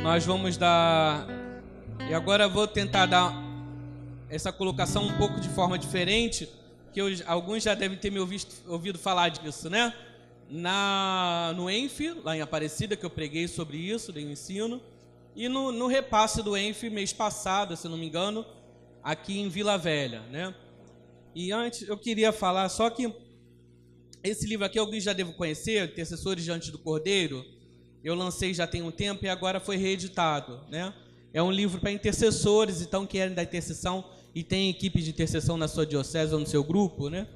Nós vamos dar... E agora eu vou tentar dar essa colocação um pouco de forma diferente, que alguns já devem ter me ouvido falar disso, né? No ENF, lá em Aparecida, que eu preguei sobre isso, dei um ensino, e no repasse do ENF mês passado, se não me engano, aqui em Vila Velha, né? E antes eu queria falar só que esse livro aqui alguns já devem conhecer, Intercessores Diante do Cordeiro. Eu lancei já tem um tempo e agora foi reeditado, né? É um livro para intercessores, então querem da intercessão e tem equipe de intercessão na sua diocese ou no seu grupo, né?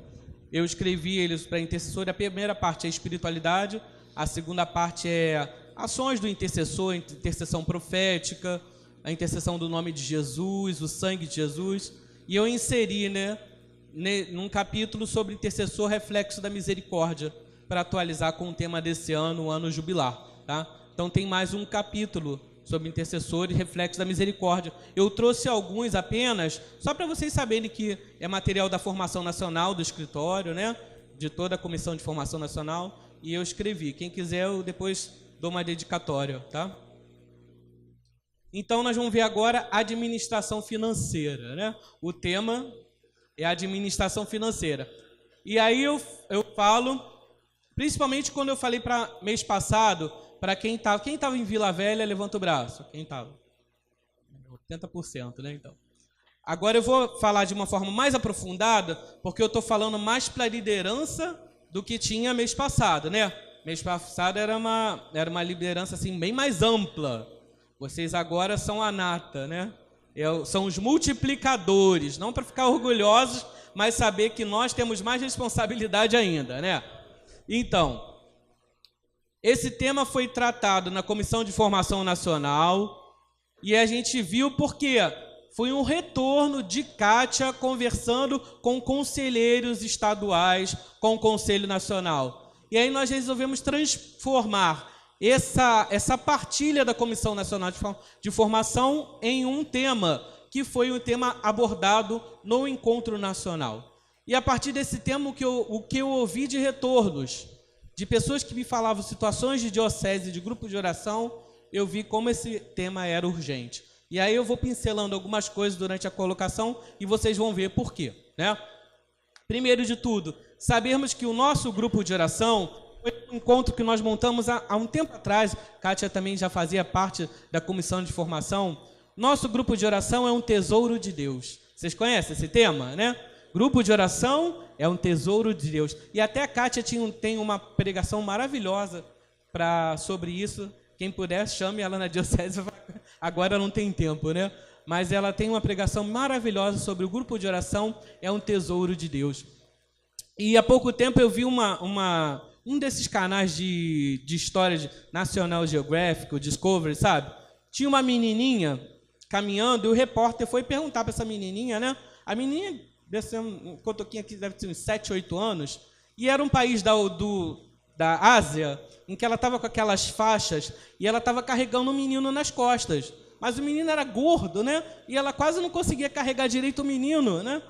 Eu escrevi eles para intercessor. A primeira parte é espiritualidade, a segunda parte é ações do intercessor, intercessão profética, a intercessão do nome de Jesus, o sangue de Jesus. E eu inseri, né, num capítulo sobre intercessor, reflexo da misericórdia, para atualizar com o tema desse ano, o ano jubilar, tá? Então tem mais um capítulo sobre intercessor e reflexo da misericórdia. Eu trouxe alguns apenas, só para vocês saberem que é material da formação nacional do escritório, né? De toda a comissão de formação nacional, e eu escrevi. Quem quiser, eu depois dou uma dedicatória, tá? Então, nós vamos ver agora administração financeira, né? O tema é administração financeira. E aí eu falo, principalmente quando eu falei para mês passado, para quem estava em Vila Velha, levanta o braço. Quem estava? 80%, né? Então. Agora eu vou falar de uma forma mais aprofundada, porque eu estou falando mais para a liderança do que tinha mês passado, né? Mês passado era uma liderança assim, bem mais ampla. Vocês agora são a nata, né? São os multiplicadores, não para ficar orgulhosos, mas saber que nós temos mais responsabilidade ainda, né? Então, esse tema foi tratado na Comissão de Formação Nacional e a gente viu porque foi um retorno de Kátia conversando com conselheiros estaduais, com o Conselho Nacional. E aí nós resolvemos transformar essa partilha da Comissão Nacional de Formação em um tema, que foi um tema abordado no Encontro Nacional. E a partir desse tema, o que eu ouvi de retornos, de pessoas que me falavam situações de diocese, de grupo de oração, eu vi como esse tema era urgente. E aí eu vou pincelando algumas coisas durante a colocação e vocês vão ver por quê, né? Primeiro de tudo, sabermos que o nosso grupo de oração foi um encontro que nós montamos há um tempo atrás. Kátia também já fazia parte da comissão de formação. Nosso grupo de oração é um tesouro de Deus. Vocês conhecem esse tema, né? Grupo de oração é um tesouro de Deus. E até a Kátia tem uma pregação maravilhosa sobre isso. Quem puder, chame ela na diocese. Agora não tem tempo, né? Mas ela tem uma pregação maravilhosa sobre o grupo de oração, é um tesouro de Deus. E há pouco tempo eu vi um desses canais de história de National Geographic, Discovery, sabe? Tinha uma menininha caminhando e o repórter foi perguntar para essa menininha, né? A menininha, um cotoquinho aqui, deve ter uns 7, 8 anos, e era um país da Ásia, em que ela estava com aquelas faixas e ela estava carregando um menino nas costas. Mas o menino era gordo, né? E ela quase não conseguia carregar direito o menino, né?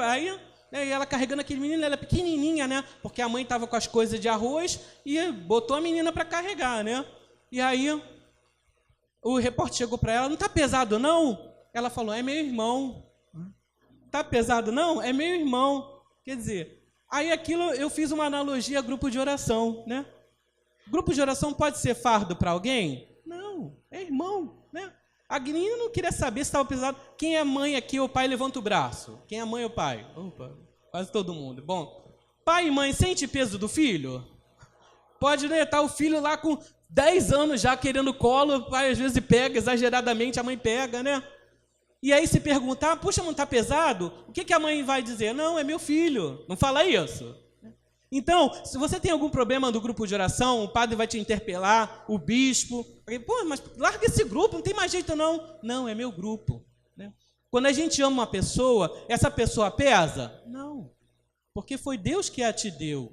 Aí, e ela carregando aquele menino, ela é pequenininha, né? Porque a mãe estava com as coisas de arroz e botou a menina para carregar, né? E aí o repórter chegou para ela, não está pesado não? Ela falou, é meu irmão. Está pesado não? É meu irmão. Quer dizer, aí aquilo eu fiz uma analogia a grupo de oração, né? Grupo de oração pode ser fardo para alguém? Não, é irmão, né? A menina não queria saber se estava pesado. Quem é mãe aqui ou pai, levanta o braço. Quem é mãe ou pai? Opa, quase todo mundo. Bom, pai e mãe sente peso do filho? Pode, né, estar o filho lá com 10 anos já querendo colo, o pai às vezes pega exageradamente, a mãe pega, né? E aí se perguntar, puxa, não está pesado? O que a mãe vai dizer? Não, é meu filho. Não fala isso. Então, se você tem algum problema do grupo de oração, o padre vai te interpelar, o bispo. Pô, mas larga esse grupo, não tem mais jeito não. Não, é meu grupo, né? Quando a gente ama uma pessoa, essa pessoa pesa? Não, porque foi Deus que a te deu.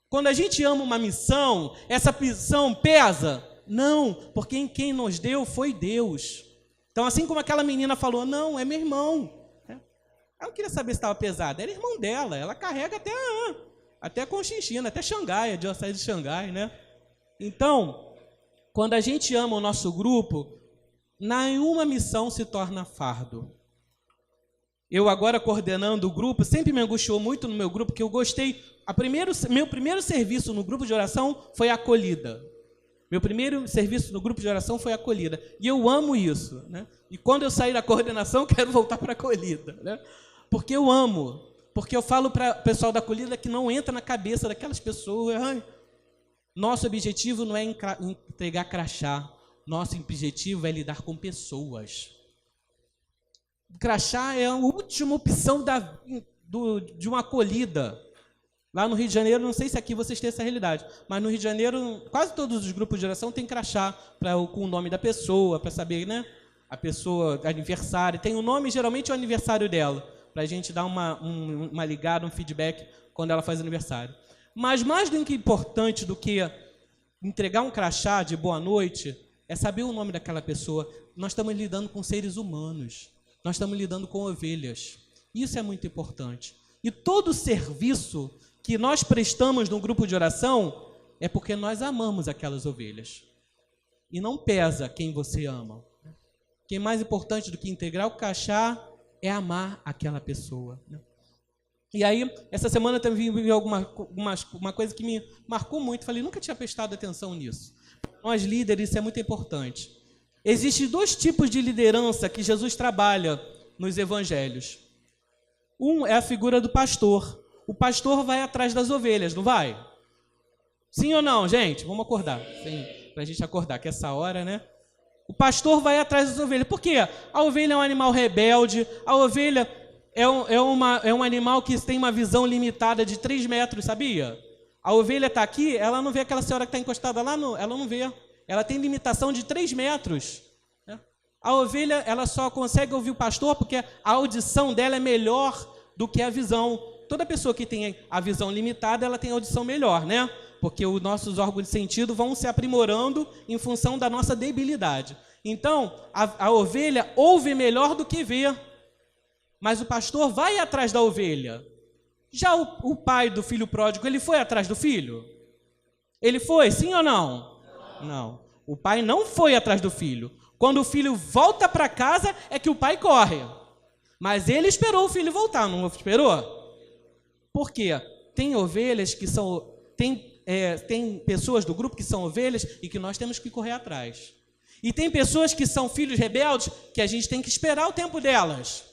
Quando a gente ama uma missão, essa missão pesa? Não, porque quem nos deu foi Deus. Então, assim como aquela menina falou, não, é meu irmão. Ela não queria saber se estava pesado, era irmão dela, ela carrega até Conchinchina, até Xangai, a diocese de Xangai, né? Então, quando a gente ama o nosso grupo, nenhuma missão se torna fardo. Eu agora coordenando o grupo, sempre me angustiou muito no meu grupo, que eu gostei. Meu primeiro serviço no grupo de oração foi a acolhida. Meu primeiro serviço no grupo de oração foi a acolhida. E eu amo isso, né? E quando eu sair da coordenação, eu quero voltar para a acolhida, né? Porque eu amo. Porque eu falo para o pessoal da acolhida que não entra na cabeça daquelas pessoas. Ai, nosso objetivo não é entregar crachá. Nosso objetivo é lidar com pessoas. Crachá é a última opção de uma acolhida. Lá no Rio de Janeiro, não sei se aqui vocês têm essa realidade, mas no Rio de Janeiro, quase todos os grupos de oração têm crachá com o nome da pessoa, para saber, né? A pessoa, aniversário, tem o nome, geralmente é o aniversário dela, para a gente dar uma ligada, um feedback quando ela faz aniversário. Mas mais do que importante do que entregar um crachá de boa noite, é saber o nome daquela pessoa. Nós estamos lidando com seres humanos, nós estamos lidando com ovelhas. Isso é muito importante. E todo serviço que nós prestamos no grupo de oração é porque nós amamos aquelas ovelhas. E não pesa quem você ama. O que é mais importante do que integrar o crachá é amar aquela pessoa. E aí, essa semana também vi uma coisa que me marcou muito. Falei, nunca tinha prestado atenção nisso. Nós líderes, isso é muito importante. Existem 2 tipos de liderança que Jesus trabalha nos evangelhos. Um é a figura do pastor. O pastor vai atrás das ovelhas, não vai? Sim ou não, gente? Vamos acordar. Sim, para a gente acordar, que essa hora, né? O pastor vai atrás das ovelhas. Por quê? A ovelha é um animal rebelde, a ovelha é um animal que tem uma visão limitada de 3 metros, sabia? A ovelha está aqui, ela não vê aquela senhora que está encostada lá, ela não vê. Ela tem limitação de 3 metros. Né? A ovelha, ela só consegue ouvir o pastor porque a audição dela é melhor do que a visão. Toda pessoa que tem a visão limitada, ela tem a audição melhor, né? Porque os nossos órgãos de sentido vão se aprimorando em função da nossa debilidade. Então, a ovelha ouve melhor do que vê. Mas o pastor vai atrás da ovelha. Já o pai do filho pródigo, ele foi atrás do filho? Ele foi, sim ou não? Não. O pai não foi atrás do filho. Quando o filho volta para casa, é que o pai corre. Mas ele esperou o filho voltar, não esperou? Por quê? Tem ovelhas que são... Tem pessoas do grupo que são ovelhas e que nós temos que correr atrás. E tem pessoas que são filhos rebeldes que a gente tem que esperar o tempo delas.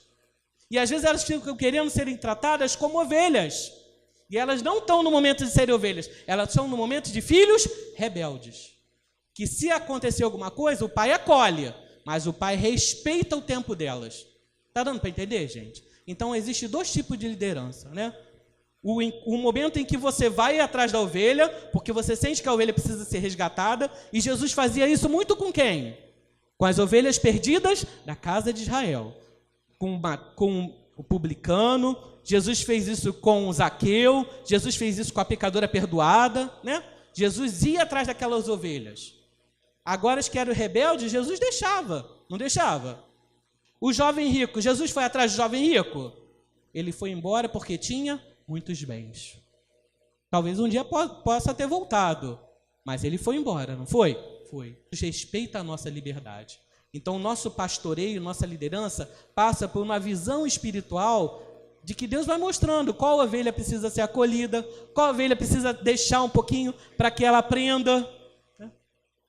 E às vezes elas ficam querendo serem tratadas como ovelhas. E elas não estão no momento de serem ovelhas. Elas estão no momento de filhos rebeldes. Que se acontecer alguma coisa, o pai acolhe. Mas o pai respeita o tempo delas. Está dando para entender, gente? Então, existem 2 tipos de liderança, né? O momento em que você vai atrás da ovelha, porque você sente que a ovelha precisa ser resgatada. E Jesus fazia isso muito com quem? Com as ovelhas perdidas da casa de Israel. Com o publicano, Jesus fez isso com o Zaqueu, Jesus fez isso com a pecadora perdoada, né? Jesus ia atrás daquelas ovelhas. Agora as que eram rebeldes, Jesus deixava, não deixava? O jovem rico, Jesus foi atrás do jovem rico? Ele foi embora porque tinha muitos bens. Talvez um dia possa ter voltado, mas ele foi embora, não foi? Foi. Respeita a nossa liberdade. Então, o nosso pastoreio, nossa liderança, passa por uma visão espiritual de que Deus vai mostrando qual ovelha precisa ser acolhida, qual ovelha precisa deixar um pouquinho para que ela aprenda.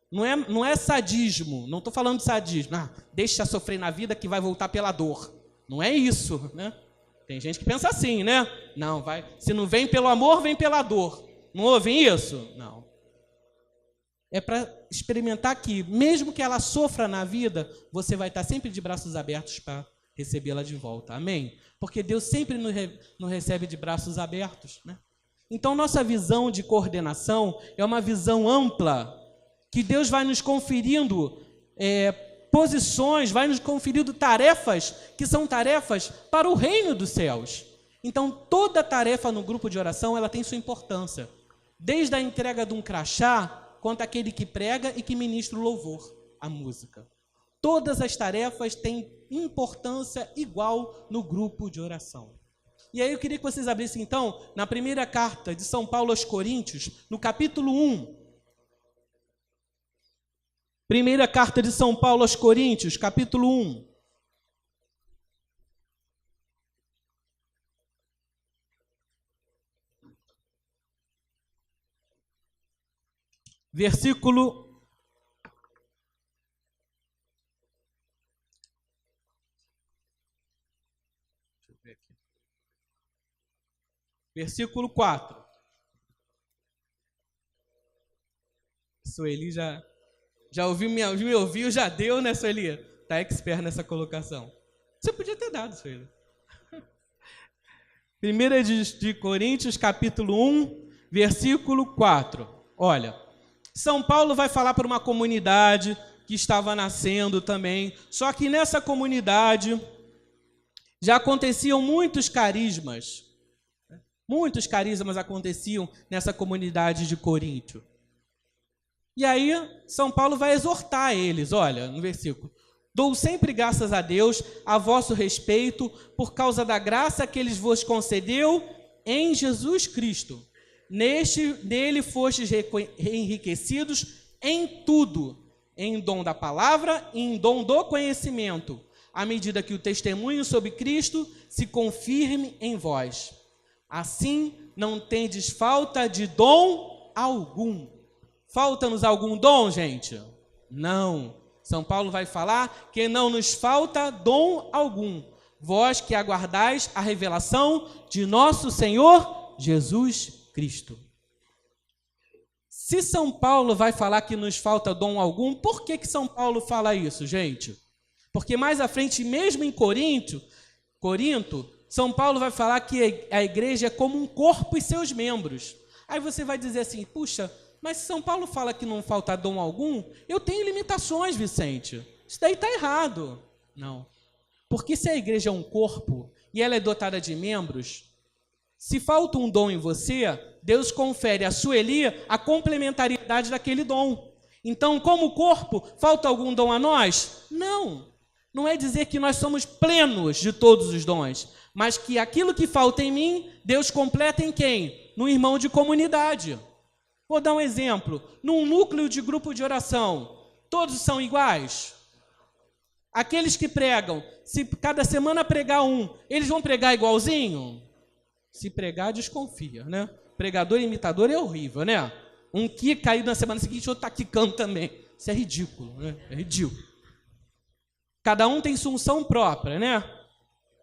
Não é sadismo, não estou falando de sadismo. Deixa sofrer na vida que vai voltar pela dor. Não é isso, né? Tem gente que pensa assim, né? Não, vai. Se não vem pelo amor, vem pela dor. Não ouvem isso? Não. É para experimentar que, mesmo que ela sofra na vida, você vai estar sempre de braços abertos para recebê-la de volta. Amém? Porque Deus sempre nos recebe de braços abertos, né? Então, nossa visão de coordenação é uma visão ampla, que Deus vai nos conferindo posições, vai nos conferindo tarefas, que são tarefas para o reino dos céus. Então, toda tarefa no grupo de oração, ela tem sua importância. Desde a entrega de um crachá, quanto aquele que prega e que ministra o louvor, a música. Todas as tarefas têm importância igual no grupo de oração. E aí eu queria que vocês abrissem, então, na primeira carta de São Paulo aos Coríntios, no capítulo 1. Primeira carta de São Paulo aos Coríntios, capítulo 1. Versículo 4. Sueli já ouviu me ouviu, já deu, né, Sueli? Tá expert nessa colocação. Você podia ter dado, Sueli. 1 de Coríntios, capítulo 1, versículo 4. Olha, São Paulo vai falar para uma comunidade que estava nascendo também, só que nessa comunidade já aconteciam muitos carismas. Muitos carismas aconteciam nessa comunidade de Coríntio. E aí, São Paulo vai exortar eles, olha, no versículo: dou sempre graças a Deus a vosso respeito, por causa da graça que Ele vos concedeu em Jesus Cristo. Nele fostes enriquecidos em tudo, em dom da palavra e em dom do conhecimento, à medida que o testemunho sobre Cristo se confirme em vós. Assim, não tendes falta de dom algum. Falta-nos algum dom, gente? Não. São Paulo vai falar que não nos falta dom algum. Vós que aguardais a revelação de nosso Senhor Jesus Cristo. Se São Paulo vai falar que nos falta dom algum, por que São Paulo fala isso, gente? Porque mais à frente, mesmo em Corinto, São Paulo vai falar que a igreja é como um corpo e seus membros. Aí você vai dizer assim, puxa, mas se São Paulo fala que não falta dom algum, eu tenho limitações, Vicente. Isso daí está errado. Não. Porque se a igreja é um corpo e ela é dotada de membros, se falta um dom em você, Deus confere a Sueli a complementariedade daquele dom. Então, como corpo, falta algum dom a nós? Não. Não é dizer que nós somos plenos de todos os dons, mas que aquilo que falta em mim, Deus completa em quem? No irmão de comunidade. Vou dar um exemplo. Num núcleo de grupo de oração, todos são iguais? Aqueles que pregam, se cada semana pregar um, eles vão pregar igualzinho? Se pregar, desconfia, né? Pregador e imitador é horrível, né? Um que caiu na semana seguinte, outro está quicando também. Isso é ridículo, né? É ridículo. Cada um tem sua unção própria, né?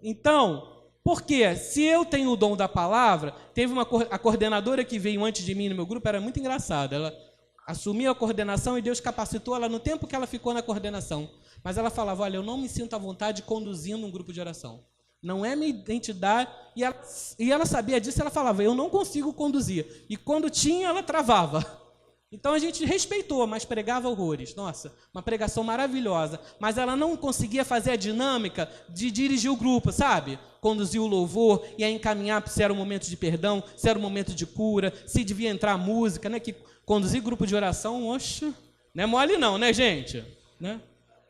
Então, por quê? Se eu tenho o dom da palavra, teve a coordenadora que veio antes de mim no meu grupo, era muito engraçada. Ela assumiu a coordenação e Deus capacitou ela no tempo que ela ficou na coordenação. Mas ela falava, olha, eu não me sinto à vontade conduzindo um grupo de oração. Não é minha identidade. E ela sabia disso, ela falava, eu não consigo conduzir. E quando tinha, ela travava. Então a gente respeitou, mas pregava horrores. Nossa, uma pregação maravilhosa. Mas ela não conseguia fazer a dinâmica de dirigir o grupo, sabe? Conduzir o louvor e a encaminhar se era um momento de perdão, se era um momento de cura, se devia entrar música, né? Que conduzir grupo de oração, oxe, não é mole não, né, gente? Né?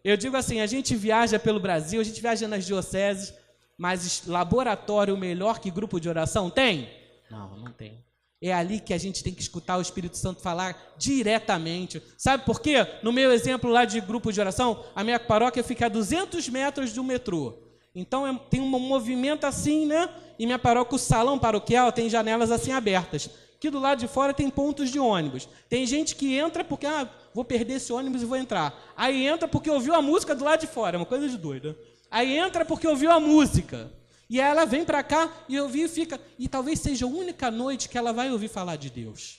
Eu digo assim, a gente viaja pelo Brasil, a gente viaja nas dioceses, mas laboratório melhor que grupo de oração tem? Não, não tem. É ali que a gente tem que escutar o Espírito Santo falar diretamente. Sabe por quê? No meu exemplo lá de grupo de oração, a minha paróquia fica a 200 metros do metrô. Então tem um movimento assim, né? E minha paróquia, o salão paroquial, tem janelas assim abertas. Aqui do lado de fora tem pontos de ônibus. Tem gente que entra porque, vou perder esse ônibus e vou entrar. Aí entra porque ouviu a música do lado de fora, é uma coisa de doida. Aí entra porque ouviu a música. E aí ela vem para cá e ouvir e fica... E talvez seja a única noite que ela vai ouvir falar de Deus.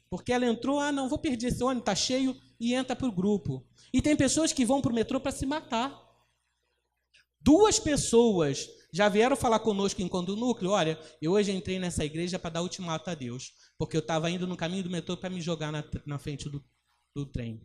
Porque ela entrou, não vou perder esse ônibus, está cheio, e entra para o grupo. E tem pessoas que vão para o metrô para se matar. 2 pessoas já vieram falar conosco enquanto núcleo, olha, eu hoje entrei nessa igreja para dar ultimato a Deus, porque eu estava indo no caminho do metrô para me jogar na frente do trem.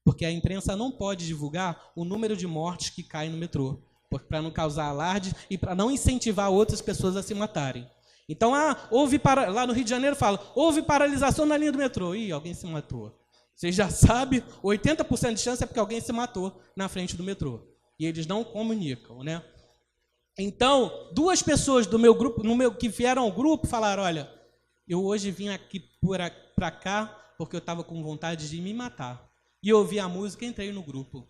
Porque a imprensa não pode divulgar o número de mortes que caem no metrô, para não causar alarde e para não incentivar outras pessoas a se matarem. Então, lá no Rio de Janeiro fala, houve paralisação na linha do metrô. Ih, alguém se matou. Você já sabe, 80% de chance é porque alguém se matou na frente do metrô. E eles não comunicam, né? Então, 2 pessoas do meu grupo, que vieram ao grupo, falaram, olha, eu hoje vim aqui para cá porque eu estava com vontade de me matar. e ouvi a música e entrei no grupo.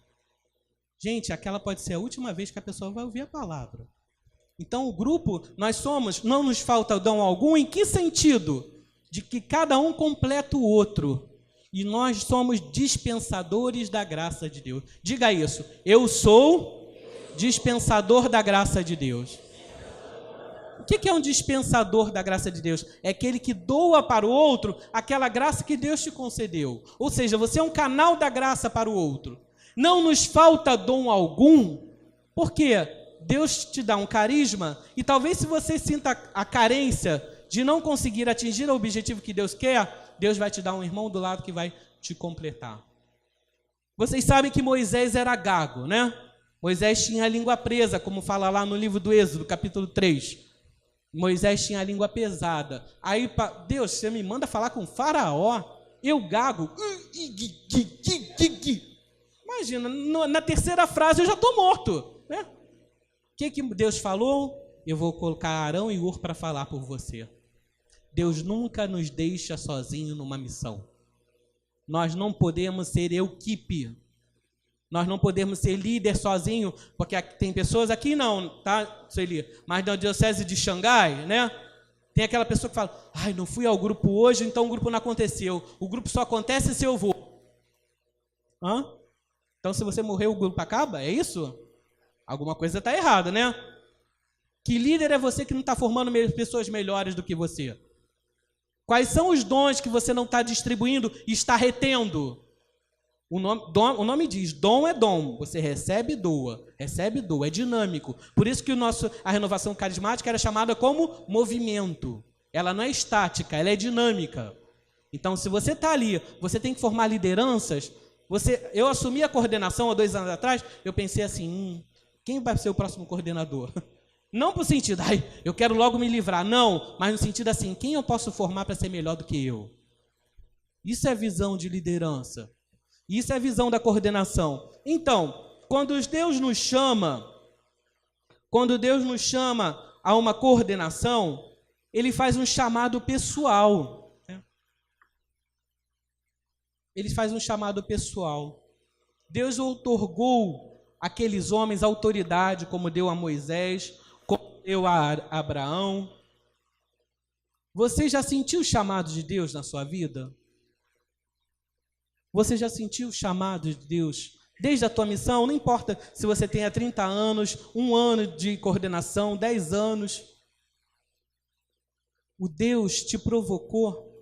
Gente, aquela pode ser a última vez que a pessoa vai ouvir a palavra. Então, o grupo, nós somos, não nos falta dom algum, em que sentido? De que cada um completa o outro. E nós somos dispensadores da graça de Deus. Diga isso, eu sou dispensador da graça de Deus. O que é um dispensador da graça de Deus? É aquele que doa para o outro aquela graça que Deus te concedeu. Ou seja, você é um canal da graça para o outro. Não nos falta dom algum, porque Deus te dá um carisma e talvez se você sinta a carência de não conseguir atingir o objetivo que Deus quer, Deus vai te dar um irmão do lado que vai te completar. Vocês sabem que Moisés era gago, né? Moisés tinha a língua presa, como fala lá no livro do Êxodo, capítulo 3. Moisés tinha a língua pesada. Aí, Deus, você me manda falar com o faraó, eu gago. Imagina, na terceira frase eu já estou morto, né? O que Deus falou? Eu vou colocar Arão e Hur para falar por você. Deus nunca nos deixa sozinho numa missão. Nós não podemos ser equipe. Nós não podemos ser líder sozinho, porque tem pessoas aqui não, tá, Sueli? Mas na diocese de Xangai, né? Tem aquela pessoa que fala, ai, não fui ao grupo hoje, então o grupo não aconteceu. O grupo só acontece se eu vou. Hã? Então se você morrer, o grupo acaba? É isso? Alguma coisa está errada, né? Que líder é você que não está formando pessoas melhores do que você? Quais são os dons que você não está distribuindo e está retendo? O nome diz, dom é dom. Você recebe e doa, é dinâmico. Por isso que a renovação carismática era chamada como movimento. Ela não é estática, ela é dinâmica. Então, se você está ali, você tem que formar lideranças. Eu assumi a coordenação há 2 anos atrás, eu pensei assim, quem vai ser o próximo coordenador? Não por sentido, eu quero logo me livrar. Não, mas no sentido assim, quem eu posso formar para ser melhor do que eu? Isso é visão de liderança. Isso é a visão da coordenação. Então, quando Deus nos chama a uma coordenação, Ele faz um chamado pessoal. Né? Ele faz um chamado pessoal. Deus outorgou àqueles homens autoridade, como deu a Moisés, como deu a Abraão. Você já sentiu o chamado de Deus na sua vida? Você já sentiu o chamado de Deus desde a tua missão? Não importa se você tenha 30 anos, 1 ano de coordenação, 10 anos. O Deus te provocou.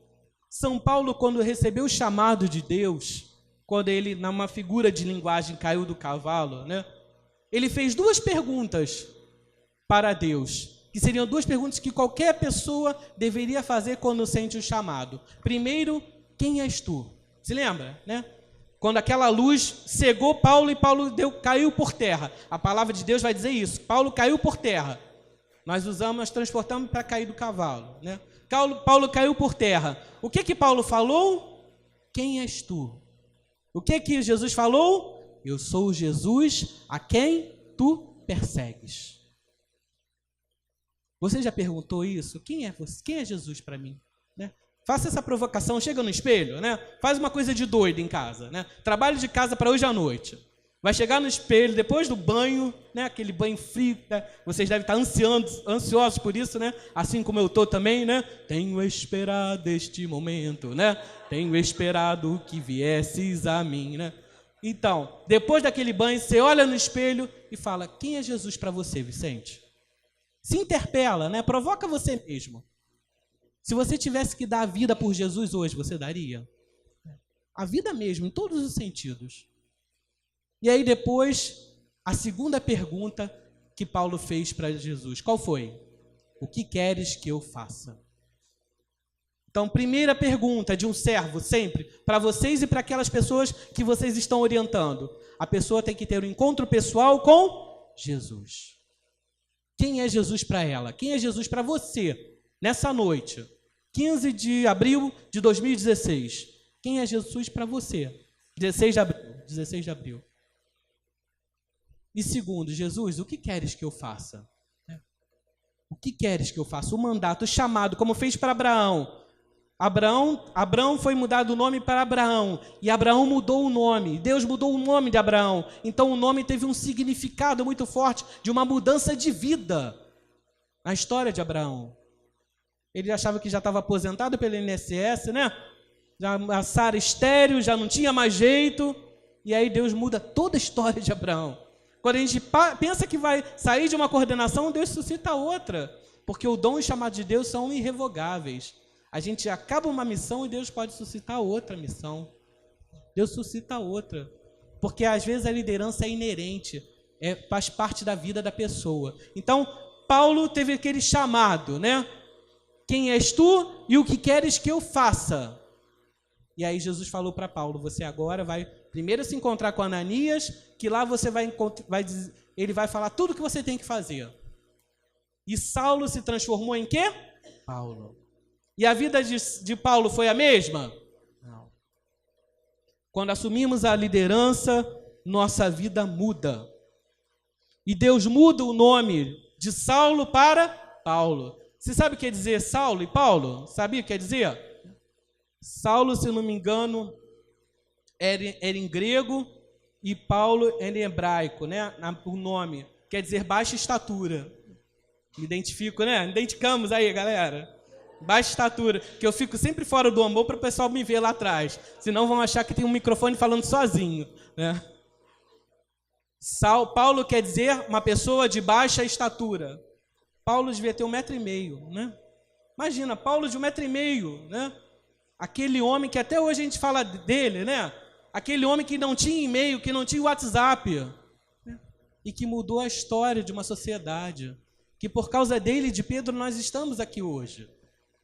São Paulo, quando recebeu o chamado de Deus, quando ele, numa figura de linguagem, caiu do cavalo, né? Ele fez 2 perguntas para Deus, que seriam 2 perguntas que qualquer pessoa deveria fazer quando sente o chamado. Primeiro, quem és tu? Se lembra, né? Quando aquela luz cegou Paulo e Paulo caiu por terra. A palavra de Deus vai dizer isso. Paulo caiu por terra. Nós transportamos para cair do cavalo, né? Paulo caiu por terra. O que Paulo falou? Quem és tu? O que Jesus falou? Eu sou Jesus a quem tu persegues. Você já perguntou isso? Quem é você? Quem é Jesus para mim? Né? Faça essa provocação, chega no espelho, né? Faz uma coisa de doido em casa, né? Trabalho de casa para hoje à noite. Vai chegar no espelho, depois do banho, né? Aquele banho frio, né? Vocês devem estar ansiosos por isso, né? Assim como eu estou também, né? Tenho esperado este momento, né? Tenho esperado que viesses a mim, né? Então, depois daquele banho, você olha no espelho e fala, quem é Jesus para você, Vicente? Se interpela, né? Provoca você mesmo. Se você tivesse que dar a vida por Jesus hoje, você daria? A vida mesmo, em todos os sentidos. E aí depois, a segunda pergunta que Paulo fez para Jesus, qual foi? O que queres que eu faça? Então, primeira pergunta de um servo, sempre, para vocês e para aquelas pessoas que vocês estão orientando. A pessoa tem que ter um encontro pessoal com Jesus. Quem é Jesus para ela? Quem é Jesus para você, nessa noite? 15 de abril de 2016. Quem é Jesus para você? 16 de abril. E segundo, Jesus, o que queres que eu faça? O que queres que eu faça? O mandato, o chamado, como fez para Abraão. Abraão foi mudado o nome para Abraão, e Abraão mudou o nome, Deus mudou o nome de Abraão, então o nome teve um significado muito forte de uma mudança de vida na história de Abraão. Ele achava que já estava aposentado pelo INSS, né? Já a Sara estéril, já não tinha mais jeito, e aí Deus muda toda a história de Abraão. Quando a gente pensa que vai sair de uma coordenação, Deus suscita outra, porque o dom e o chamado de Deus são irrevogáveis. A gente acaba uma missão e Deus pode suscitar outra missão. Deus suscita outra. Porque às vezes a liderança é inerente, faz parte da vida da pessoa. Então, Paulo teve aquele chamado, né? Quem és tu e o que queres que eu faça? E aí Jesus falou para Paulo, você agora vai primeiro se encontrar com Ananias, que lá você ele vai falar tudo o que você tem que fazer. E Saulo se transformou em quê? Paulo. E a vida de Paulo foi a mesma? Não. Quando assumimos a liderança, nossa vida muda. E Deus muda o nome de Saulo para Paulo. Você sabe o que quer dizer Saulo e Paulo? Sabia o que quer dizer? Saulo, se não me engano, era em grego e Paulo era em hebraico, né? O nome quer dizer baixa estatura. Me identifico, né? Identificamos aí, galera. Baixa estatura, que eu fico sempre fora do amor para o pessoal me ver lá atrás. Senão vão achar que tem um microfone falando sozinho, né? Paulo quer dizer uma pessoa de baixa estatura. Paulo devia ter 1,5 m, né? Imagina, Paulo de 1,5 m, né? Aquele homem que até hoje a gente fala dele, né? Aquele homem que não tinha e-mail, que não tinha WhatsApp, né? E que mudou a história de uma sociedade. Que por causa dele e de Pedro nós estamos aqui hoje.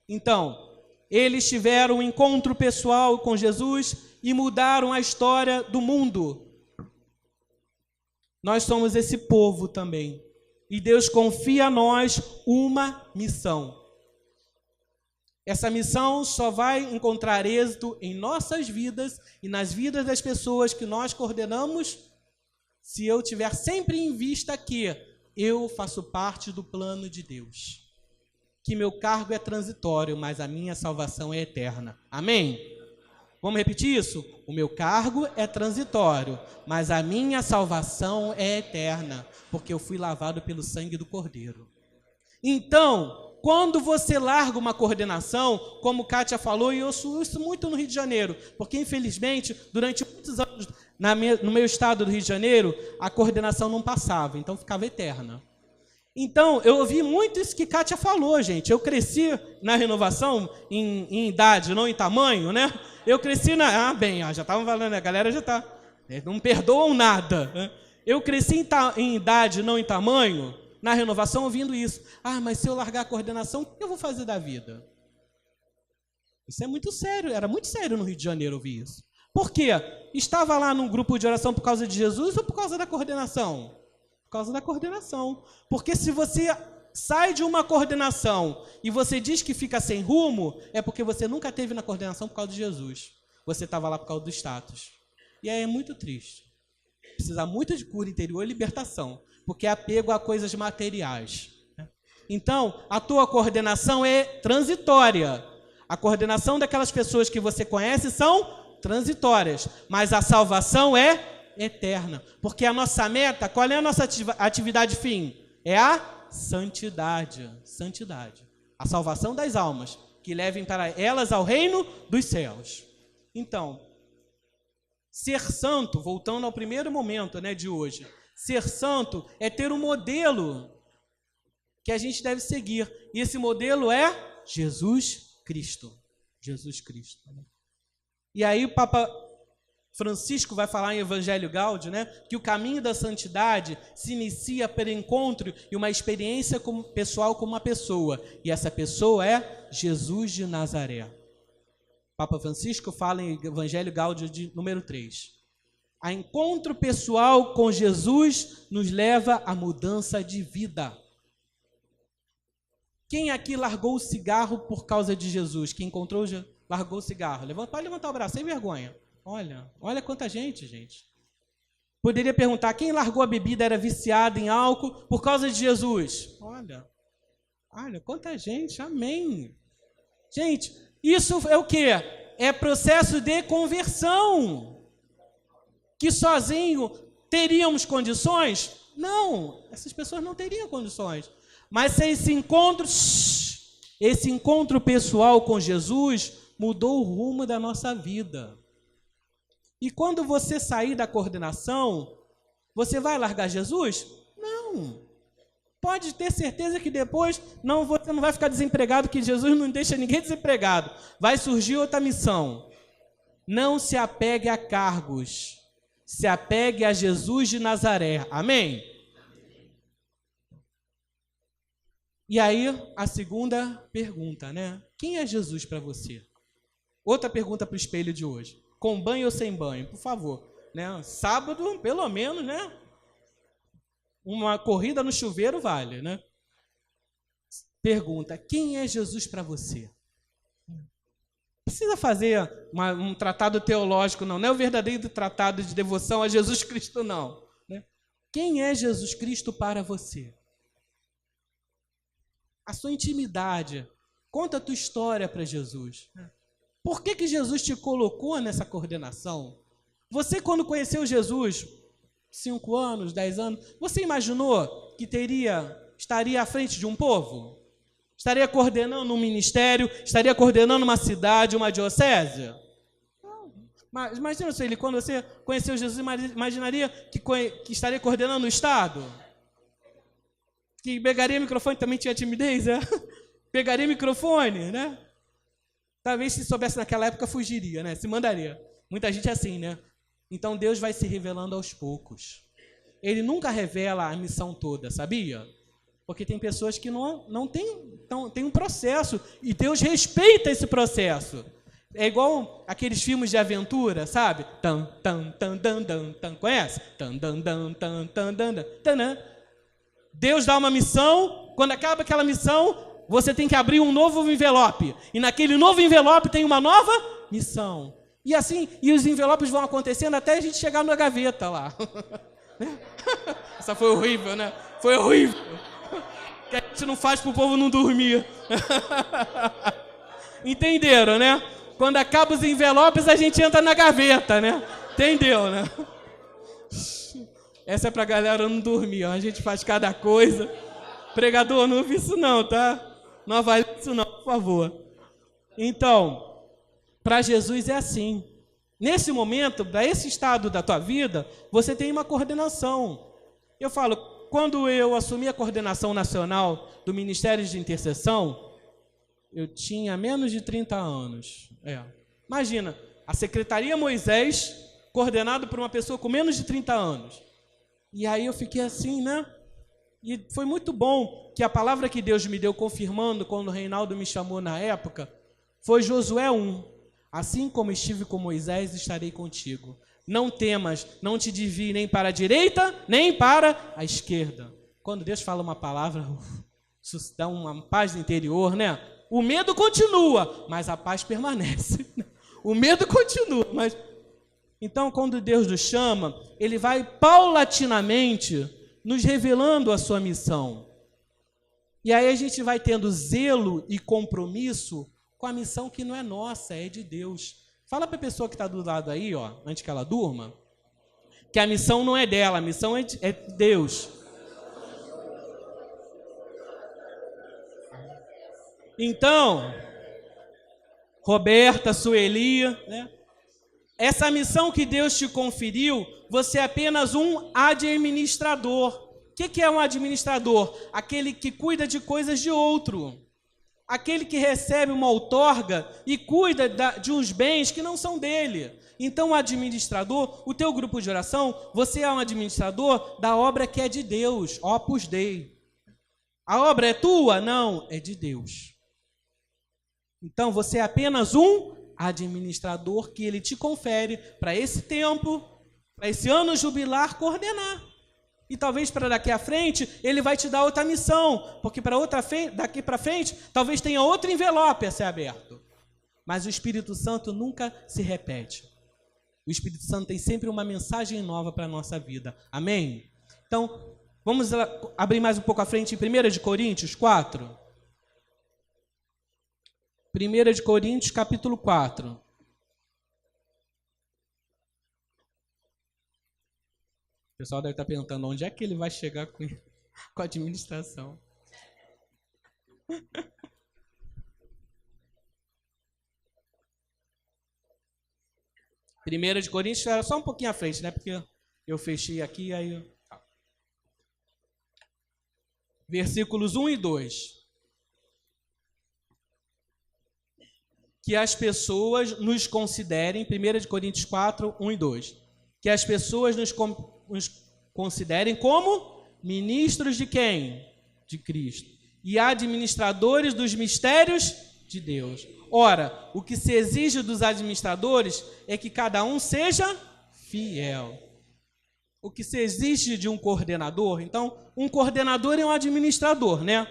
Então, eles tiveram um encontro pessoal com Jesus e mudaram a história do mundo. Nós somos esse povo também. E Deus confia a nós uma missão. Essa missão só vai encontrar êxito em nossas vidas e nas vidas das pessoas que nós coordenamos, se eu tiver sempre em vista que eu faço parte do plano de Deus. Que meu cargo é transitório, mas a minha salvação é eterna. Amém? Vamos repetir isso? O meu cargo é transitório, mas a minha salvação é eterna, porque eu fui lavado pelo sangue do Cordeiro. Então, quando você larga uma coordenação, como Kátia falou, e eu uso isso muito no Rio de Janeiro, porque infelizmente, durante muitos anos no meu estado do Rio de Janeiro, a coordenação não passava, então ficava eterna. Então, eu ouvi muito isso que Kátia falou, gente. Eu cresci na renovação em idade, não em tamanho, né? Eu cresci na... já estavam falando, a galera já está... Não perdoam nada, né? Eu cresci em idade, não em tamanho, na renovação, ouvindo isso. Mas se eu largar a coordenação, o que eu vou fazer da vida? Isso é muito sério, era muito sério no Rio de Janeiro ouvir isso. Por quê? Estava lá num grupo de oração por causa de Jesus ou por causa da coordenação? Por causa da coordenação. Porque se você sai de uma coordenação e você diz que fica sem rumo, é porque você nunca esteve na coordenação por causa de Jesus. Você estava lá por causa do status. E aí é muito triste. Precisa muito de cura interior e libertação, porque é apego a coisas materiais. Então, a tua coordenação é transitória. A coordenação daquelas pessoas que você conhece são transitórias, mas a salvação é eterna, porque a nossa meta, qual é a nossa atividade fim? É a santidade, a salvação das almas, que levem para elas ao reino dos céus. Então, ser santo, voltando ao primeiro momento, né, de hoje, ser santo é ter um modelo que a gente deve seguir, e esse modelo é Jesus Cristo. E aí o Papa Francisco vai falar em Evangelho Gaudium, né, que o caminho da santidade se inicia pelo encontro e uma experiência pessoal com uma pessoa. E essa pessoa é Jesus de Nazaré. O Papa Francisco fala em Evangelho Gaudium de número 3. A encontro pessoal com Jesus nos leva à mudança de vida. Quem aqui largou o cigarro por causa de Jesus? Quem encontrou, largou o cigarro? Pode levantar o braço, sem vergonha. Olha quanta gente. Poderia perguntar, quem largou a bebida era viciado em álcool por causa de Jesus? Olha quanta gente, amém. Gente, Isso é o quê? É processo de conversão. Que sozinho teríamos condições? Não, essas pessoas não teriam condições. Mas esse encontro pessoal com Jesus mudou o rumo da nossa vida. E quando você sair da coordenação, você vai largar Jesus? Não. Pode ter certeza que depois você não vai ficar desempregado, que Jesus não deixa ninguém desempregado. Vai surgir outra missão. Não se apegue a cargos. Se apegue a Jesus de Nazaré. Amém? E aí, a segunda pergunta, né? Quem é Jesus para você? Outra pergunta para o espelho de hoje. Com banho ou sem banho? Por favor. Né? Sábado, pelo menos, né? Uma corrida no chuveiro vale, né? Pergunta, quem é Jesus para você? Precisa fazer um tratado teológico, não é o verdadeiro tratado de devoção a Jesus Cristo, não. Né? Quem é Jesus Cristo para você? A sua intimidade. Conta a tua história para Jesus. Por que Jesus te colocou nessa coordenação? Você, quando conheceu Jesus, 5 anos, 10 anos, você imaginou que estaria à frente de um povo? Estaria coordenando um ministério? Estaria coordenando uma cidade, uma diocese? Não. Mas imagina se quando você conheceu Jesus, imaginaria que estaria coordenando o Estado? Que pegaria microfone, também tinha timidez, é? Pegaria microfone, né? Talvez se soubesse naquela época fugiria, né? Se mandaria. Muita gente é assim, né? Então Deus vai se revelando aos poucos. Ele nunca revela a missão toda, sabia? Porque tem pessoas que não tem um processo e Deus respeita esse processo. É igual aqueles filmes de aventura, sabe? Tan tan tan tan tan tan, conhece? Tan tan tan tan tan tan tan. Deus dá uma missão, quando acaba aquela missão, você tem que abrir um novo envelope. E naquele novo envelope tem uma nova missão. E assim, e os envelopes vão acontecendo até a gente chegar na gaveta lá. Essa foi horrível, né? Foi horrível. Que a gente não faz para o povo não dormir. Entenderam, né? Quando acaba os envelopes, a gente entra na gaveta, né? Entendeu, né? Essa é para a galera não dormir, ó. A gente faz cada coisa. Pregador, não ouve isso não, tá? Não avalie isso não, por favor. Então, para Jesus é assim. Nesse momento, para esse estado da tua vida, você tem uma coordenação. Eu falo, quando eu assumi a coordenação nacional do Ministério de Intercessão, eu tinha menos de 30 anos. Imagina, a Secretaria Moisés, coordenado por uma pessoa com menos de 30 anos. E aí eu fiquei assim, né? E foi muito bom que a palavra que Deus me deu confirmando quando o Reinaldo me chamou na época foi Josué 1. Assim como estive com Moisés, estarei contigo. Não temas, não te desvie nem para a direita, nem para a esquerda. Quando Deus fala uma palavra, isso dá uma paz no interior, né? O medo continua, mas a paz permanece. O medo continua, mas... Então, quando Deus nos chama, Ele vai paulatinamente nos revelando a sua missão. E aí a gente vai tendo zelo e compromisso com a missão que não é nossa, é de Deus. Fala para a pessoa que está do lado aí, ó, antes que ela durma, que a missão não é dela, a missão é de Deus. Então, Roberta, Sueli, né? Essa missão que Deus te conferiu, você é apenas um administrador. O que é um administrador? Aquele que cuida de coisas de outro. Aquele que recebe uma outorga e cuida de uns bens que não são dele. Então, o administrador, o teu grupo de oração, você é um administrador da obra que é de Deus, Opus Dei. A obra é tua? Não, é de Deus. Então, você é apenas um administrador que Ele te confere para esse tempo, para esse ano jubilar, coordenar. E talvez para daqui à frente, Ele vai te dar outra missão, porque daqui para frente, talvez tenha outro envelope a ser aberto. Mas o Espírito Santo nunca se repete. O Espírito Santo tem sempre uma mensagem nova para a nossa vida. Amém? Então, vamos abrir mais um pouco à frente em 1 Coríntios 4. 1 de Coríntios, capítulo 4. O pessoal deve estar perguntando onde é que ele vai chegar com a administração. 1 de Coríntios, era só um pouquinho à frente, né? Porque eu fechei aqui, aí... Versículos 1 e 2. Que as pessoas nos considerem, 1 de Coríntios 4, 1 e 2. Que as pessoas nos considerem como ministros de quem? De Cristo. E administradores dos mistérios de Deus. Ora, o que se exige dos administradores é que cada um seja fiel. O que se exige de um coordenador, então, um coordenador é um administrador, né?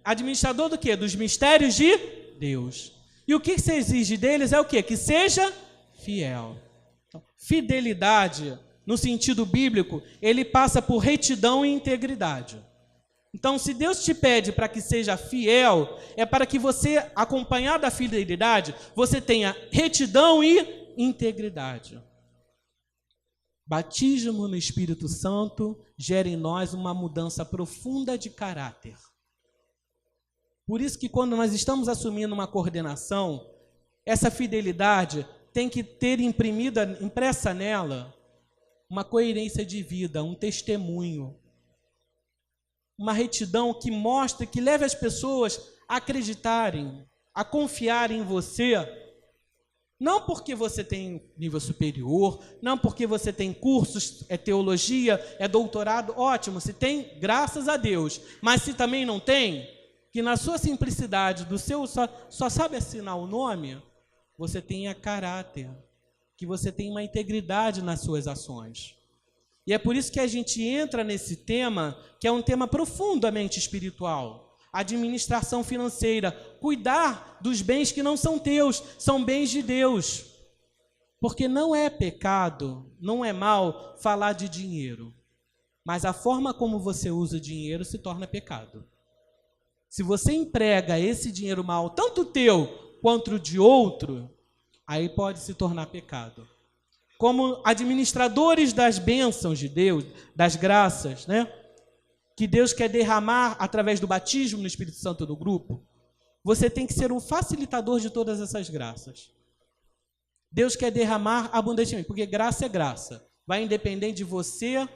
Administrador do quê? Dos mistérios de Deus. E o que se exige deles é o quê? Que seja fiel. Então, fidelidade, no sentido bíblico, ele passa por retidão e integridade. Então, se Deus te pede para que seja fiel, é para que você, acompanhado da fidelidade, você tenha retidão e integridade. Batismo no Espírito Santo gera em nós uma mudança profunda de caráter. Por isso que quando nós estamos assumindo uma coordenação, essa fidelidade tem que ter impressa nela uma coerência de vida, um testemunho, uma retidão que mostre, que leve as pessoas a acreditarem, a confiarem em você, não porque você tem nível superior, não porque você tem cursos, é teologia, é doutorado, ótimo, se tem, graças a Deus, mas se também não tem, que na sua simplicidade, do seu só sabe assinar o nome, você tenha caráter, que você tenha uma integridade nas suas ações. E é por isso que a gente entra nesse tema, que é um tema profundamente espiritual. Administração financeira, cuidar dos bens que não são teus, são bens de Deus. Porque não é pecado, não é mal falar de dinheiro. Mas a forma como você usa o dinheiro se torna pecado. Se você emprega esse dinheiro mal, tanto teu quanto de outro, aí pode se tornar pecado. Como administradores das bênçãos de Deus, das graças, né? Que Deus quer derramar através do batismo no Espírito Santo do grupo, você tem que ser um facilitador de todas essas graças. Deus quer derramar abundantemente, porque graça é graça. Vai independente de você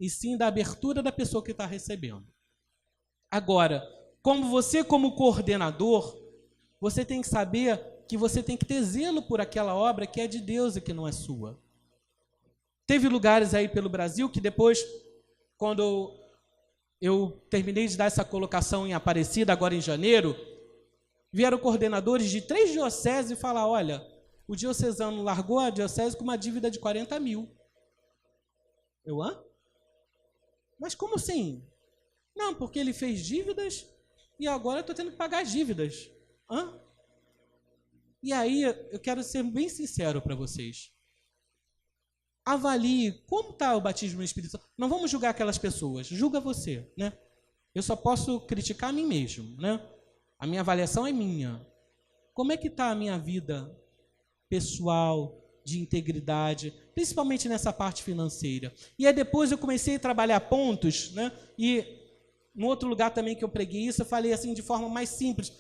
e sim da abertura da pessoa que está recebendo. Agora, como coordenador, você tem que saber que você tem que ter zelo por aquela obra que é de Deus e que não é sua. Teve lugares aí pelo Brasil que depois, quando eu terminei de dar essa colocação em Aparecida, agora em janeiro, vieram coordenadores de 3 dioceses e falaram, olha, o diocesano largou a diocese com uma dívida de 40 mil. Eu, hã? Mas como assim? Não, porque ele fez dívidas e agora eu estou tendo que pagar as dívidas. Hã? E aí, eu quero ser bem sincero para vocês. Avalie como está o batismo no Espírito Santo. Não vamos julgar aquelas pessoas, julga você, né? Eu só posso criticar a mim mesmo, né? A minha avaliação é minha. Como é que está a minha vida pessoal, de integridade, principalmente nessa parte financeira? E aí depois eu comecei a trabalhar pontos, né? E no outro lugar também que eu preguei isso, eu falei assim de forma mais simples.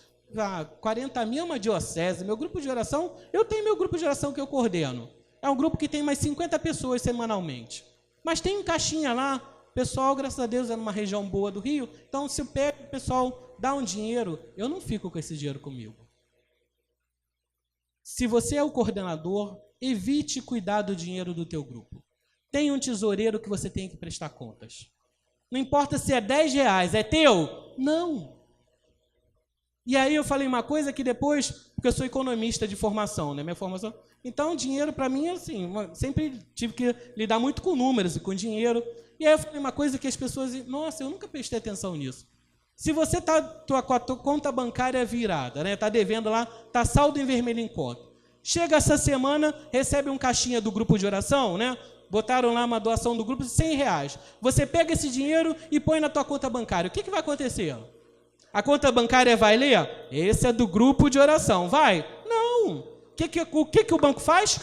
40 mil é uma diocese, meu grupo de oração, eu tenho meu grupo de oração que eu coordeno. É um grupo que tem mais 50 pessoas semanalmente. Mas tem um caixinha lá, pessoal, graças a Deus, é numa região boa do Rio, então se o pessoal dá um dinheiro, eu não fico com esse dinheiro comigo. Se você é o coordenador, evite cuidar do dinheiro do teu grupo. Tem um tesoureiro que você tem que prestar contas. Não importa se é 10 reais, é teu? Não. E aí eu falei uma coisa que depois, porque eu sou economista de formação, né? Minha formação. Então, dinheiro para mim é assim, sempre tive que lidar muito com números e com dinheiro. E aí eu falei uma coisa que as pessoas, nossa, eu nunca prestei atenção nisso. Se você está com a tua conta bancária virada, né? Está devendo lá, está saldo em vermelho em conta. Chega essa semana, recebe um caixinha do grupo de oração, né? Botaram lá uma doação do grupo de 100 reais. Você pega esse dinheiro e põe na tua conta bancária. O que vai acontecer? A conta bancária vai ler? Esse é do grupo de oração. Vai? Não. O que o banco faz?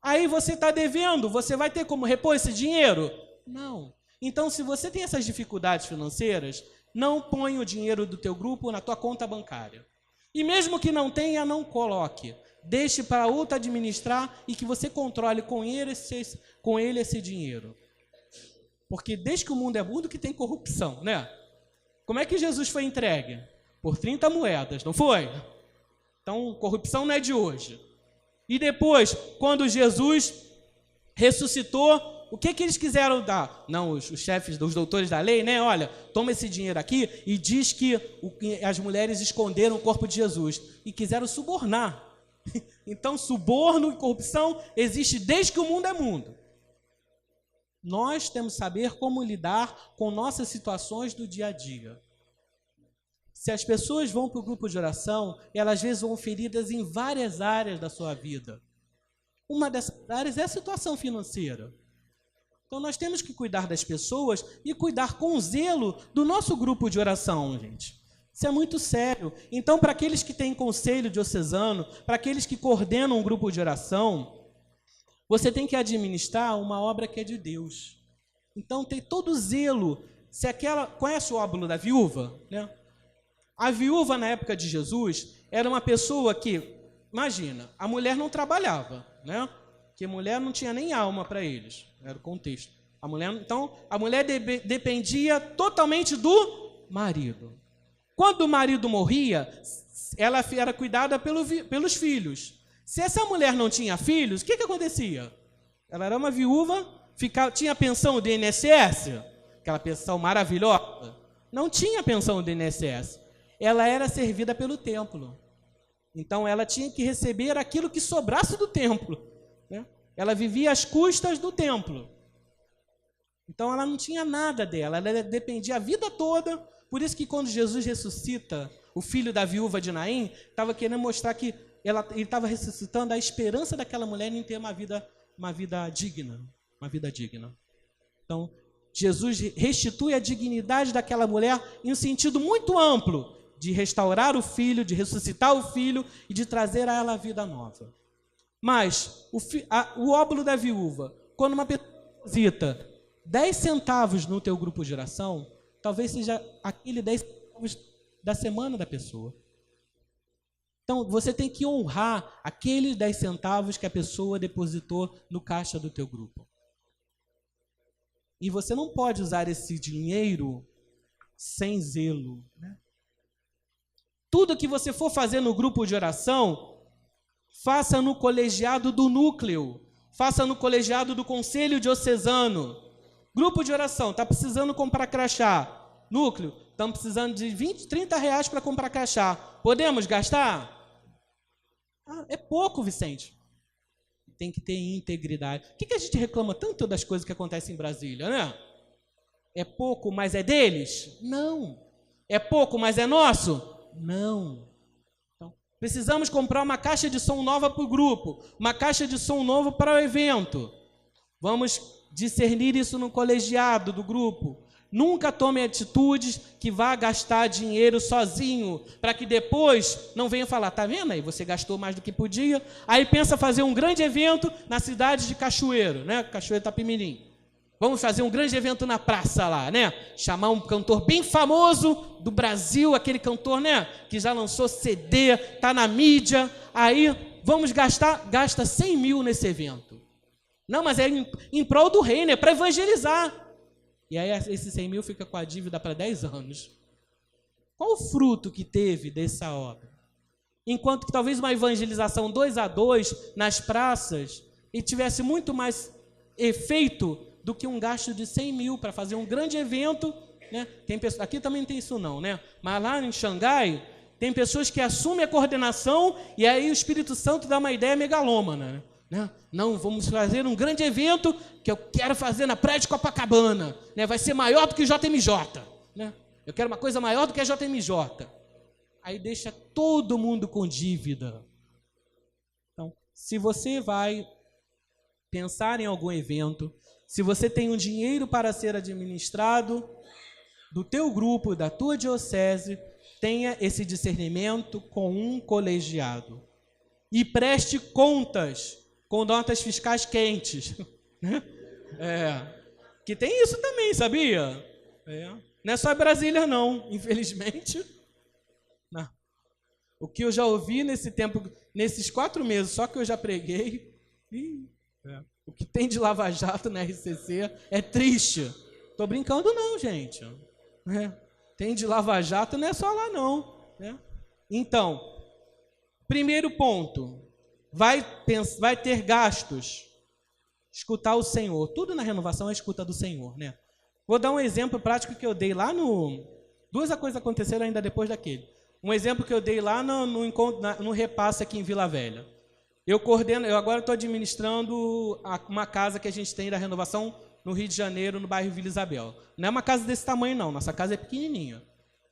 Aí você está devendo, você vai ter como repor esse dinheiro? Não. Então, se você tem essas dificuldades financeiras, não põe o dinheiro do teu grupo na tua conta bancária. E mesmo que não tenha, não coloque. Deixe para outro administrar e que você controle com ele esse dinheiro. Porque desde que o mundo é mundo que tem corrupção, né? Como é que Jesus foi entregue? Por 30 moedas, não foi? Então, corrupção não é de hoje. E depois, quando Jesus ressuscitou, o que eles quiseram dar? Não, os chefes, os doutores da lei, né? Olha, toma esse dinheiro aqui e diz que as mulheres esconderam o corpo de Jesus. E quiseram subornar. Então, suborno e corrupção existe desde que o mundo é mundo. Nós temos que saber como lidar com nossas situações do dia a dia. Se as pessoas vão para o grupo de oração, elas às vezes vão feridas em várias áreas da sua vida. Uma dessas áreas é a situação financeira. Então, nós temos que cuidar das pessoas e cuidar com zelo do nosso grupo de oração, gente. Isso é muito sério. Então, para aqueles que têm conselho diocesano, para aqueles que coordenam um grupo de oração, você tem que administrar uma obra que é de Deus. Então, tem todo o zelo. Conhece o óbolo da viúva? Né? A viúva, na época de Jesus, era uma pessoa que, imagina, a mulher não trabalhava, né? Porque a mulher não tinha nem alma para eles, era o contexto. Então, a mulher dependia totalmente do marido. Quando o marido morria, ela era cuidada pelos filhos. Se essa mulher não tinha filhos, o que acontecia? Ela era uma viúva, tinha pensão do INSS, aquela pensão maravilhosa. Não tinha pensão do INSS. Ela era servida pelo templo. Então, ela tinha que receber aquilo que sobrasse do templo. Né? Ela vivia às custas do templo. Então, ela não tinha nada dela. Ela dependia a vida toda. Por isso que quando Jesus ressuscita o filho da viúva de Naim, estava querendo mostrar que ele estava ressuscitando a esperança daquela mulher em ter uma vida digna. Uma vida digna. Então, Jesus restitui a dignidade daquela mulher em um sentido muito amplo, de restaurar o filho, de ressuscitar o filho e de trazer a ela a vida nova. Mas o óbolo da viúva, quando uma pessoa deposita 10 centavos no teu grupo de oração, talvez seja aquele 10 centavos da semana da pessoa. Então, você tem que honrar aqueles 10 centavos que a pessoa depositou no caixa do teu grupo. E você não pode usar esse dinheiro sem zelo, né? Tudo que você for fazer no grupo de oração, faça no colegiado do núcleo, faça no colegiado do conselho diocesano. Grupo de oração, está precisando comprar crachá. Núcleo, estamos precisando de 20, 30 reais para comprar crachá. Podemos gastar? É pouco, Vicente. Tem que ter integridade. Por que a gente reclama tanto das coisas que acontecem em Brasília, né? É pouco, mas é deles? Não. É pouco, mas é nosso? Não. Então, precisamos comprar uma caixa de som nova para o grupo, uma caixa de som novo para o evento. Vamos discernir isso no colegiado do grupo. Nunca tome atitudes que vá gastar dinheiro sozinho, para que depois não venha falar, tá vendo aí, você gastou mais do que podia, aí pensa fazer um grande evento na cidade de Cachoeiro, né? Cachoeiro Itapemirim. Vamos fazer um grande evento na praça lá, né? Chamar um cantor bem famoso do Brasil, aquele cantor, né? Que já lançou CD, tá na mídia. Aí, vamos gasta 100 mil nesse evento. Não, mas é em prol do reino, é para evangelizar. E aí, esses 100 mil fica com a dívida para 10 anos. Qual o fruto que teve dessa obra? Enquanto que talvez uma evangelização 2 a 2 nas praças e tivesse muito mais efeito do que um gasto de 100 mil para fazer um grande evento, né? Aqui também não tem isso não, né? Mas lá em Xangai, tem pessoas que assumem a coordenação e aí o Espírito Santo dá uma ideia megalômana, né? Não, vamos fazer um grande evento que eu quero fazer na praia de Copacabana, né? Vai ser maior do que o JMJ, né? Eu quero uma coisa maior do que a JMJ. Aí deixa todo mundo com dívida. Então, se você vai pensar em algum evento, se você tem um dinheiro para ser administrado, do teu grupo, da tua diocese, tenha esse discernimento com um colegiado. E preste contas com notas fiscais quentes. Que tem isso também, sabia? Não é só Brasília, não, infelizmente. Não. O que eu já ouvi nesse tempo, nesses 4 meses, só que eu já preguei, o que tem de lava-jato na RCC é triste. Tô brincando não, gente. Tem de lava-jato, não é só lá não. Então, primeiro ponto, vai ter gastos. Escutar o Senhor. Tudo na renovação é escuta do Senhor, né? Vou dar um exemplo prático que eu dei lá no... Duas coisas aconteceram ainda depois daquele. Um exemplo que eu dei lá no repasse aqui em Vila Velha. Eu agora estou administrando uma casa que a gente tem da renovação no Rio de Janeiro, no bairro Vila Isabel. Não é uma casa desse tamanho, não. Nossa casa é pequenininha.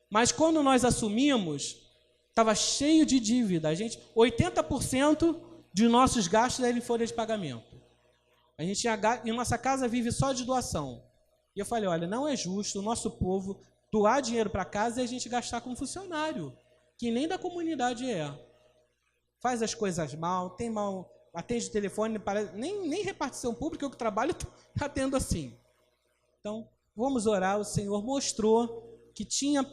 Mas quando nós assumimos, estava cheio de dívida. 80% de nossos gastos eram em folha de pagamento. E nossa casa vive só de doação. E eu falei, olha, não é justo o nosso povo doar dinheiro para casa e a gente gastar com funcionário, que nem da comunidade é. Faz as coisas mal, atende o telefone, nem repartição pública, eu que trabalho está tendo assim. Então, vamos orar. O Senhor mostrou que tinha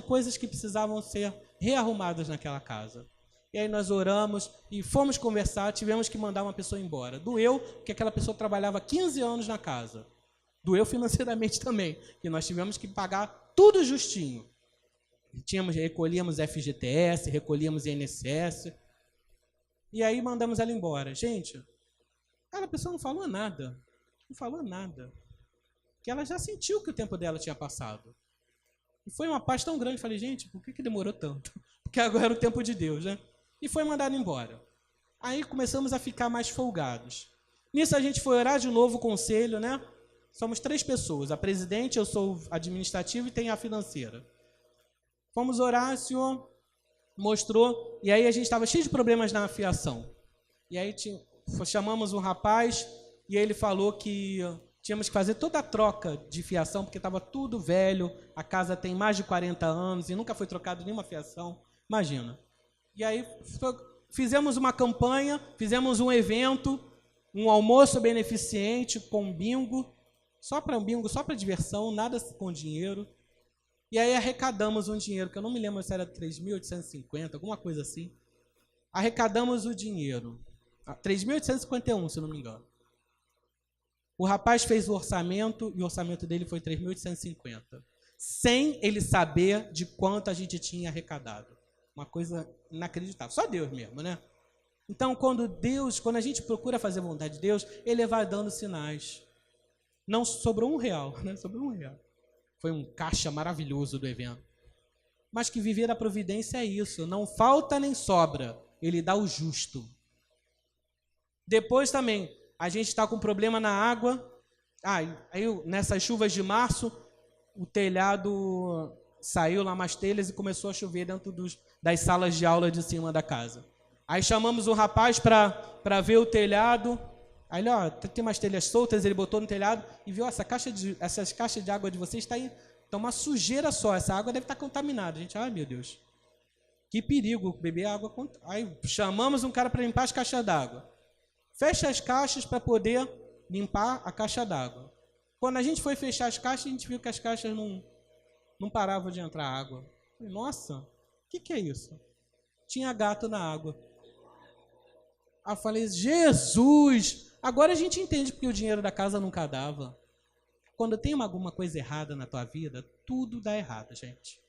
coisas que precisavam ser rearrumadas naquela casa. E aí nós oramos e fomos conversar, tivemos que mandar uma pessoa embora. Doeu, porque aquela pessoa trabalhava 15 anos na casa. Doeu financeiramente também, que nós tivemos que pagar tudo justinho. Recolhíamos FGTS, recolhíamos INSS, e aí mandamos ela embora. Gente, a pessoa não falou nada. Não falou nada. Porque ela já sentiu que o tempo dela tinha passado. E foi uma paz tão grande. Falei, gente, por que demorou tanto? Porque agora era o tempo de Deus, né? E foi mandado embora. Aí começamos a ficar mais folgados. Nisso a gente foi orar de novo o conselho, né? Somos 3 pessoas. A presidente, eu sou administrativo e tem a financeira. Fomos orar, o Senhor mostrou, e aí a gente estava cheio de problemas na fiação. E aí chamamos um rapaz, e ele falou que tínhamos que fazer toda a troca de fiação, porque estava tudo velho, a casa tem mais de 40 anos, e nunca foi trocado nenhuma fiação. Imagina. E aí fizemos uma campanha, fizemos um evento, um almoço beneficente com bingo, só para diversão, nada com dinheiro. E aí arrecadamos um dinheiro, que eu não me lembro se era 3.850, alguma coisa assim. Arrecadamos o dinheiro. 3.851, se eu não me engano. O rapaz fez o orçamento, e o orçamento dele foi 3.850. Sem ele saber de quanto a gente tinha arrecadado. Uma coisa inacreditável. Só Deus mesmo, né? Então, quando a gente procura fazer a vontade de Deus, Ele vai dando sinais. Não sobrou R$1, né? Sobrou R$1. Foi um caixa maravilhoso do evento. Mas que viver a providência é isso. Não falta nem sobra. Ele dá o justo. Depois também, a gente está com problema na água. Aí nessas chuvas de março, o telhado saiu lá umas telhas e começou a chover dentro das salas de aula de cima da casa. Aí chamamos um rapaz para ver o telhado. Aí ele, tem umas telhas soltas, ele botou no telhado e viu, essas caixas de água de vocês está uma sujeira só, essa água deve estar contaminada. A gente, meu Deus, que perigo beber água. Aí chamamos um cara para limpar as caixas d'água. Fecha as caixas para poder limpar a caixa d'água. Quando a gente foi fechar as caixas, a gente viu que as caixas não paravam de entrar água. Nossa, o que é isso? Tinha gato na água. Aí eu falei, Jesus! Agora a gente entende porque o dinheiro da casa nunca dava. Quando tem alguma coisa errada na tua vida, tudo dá errado, gente.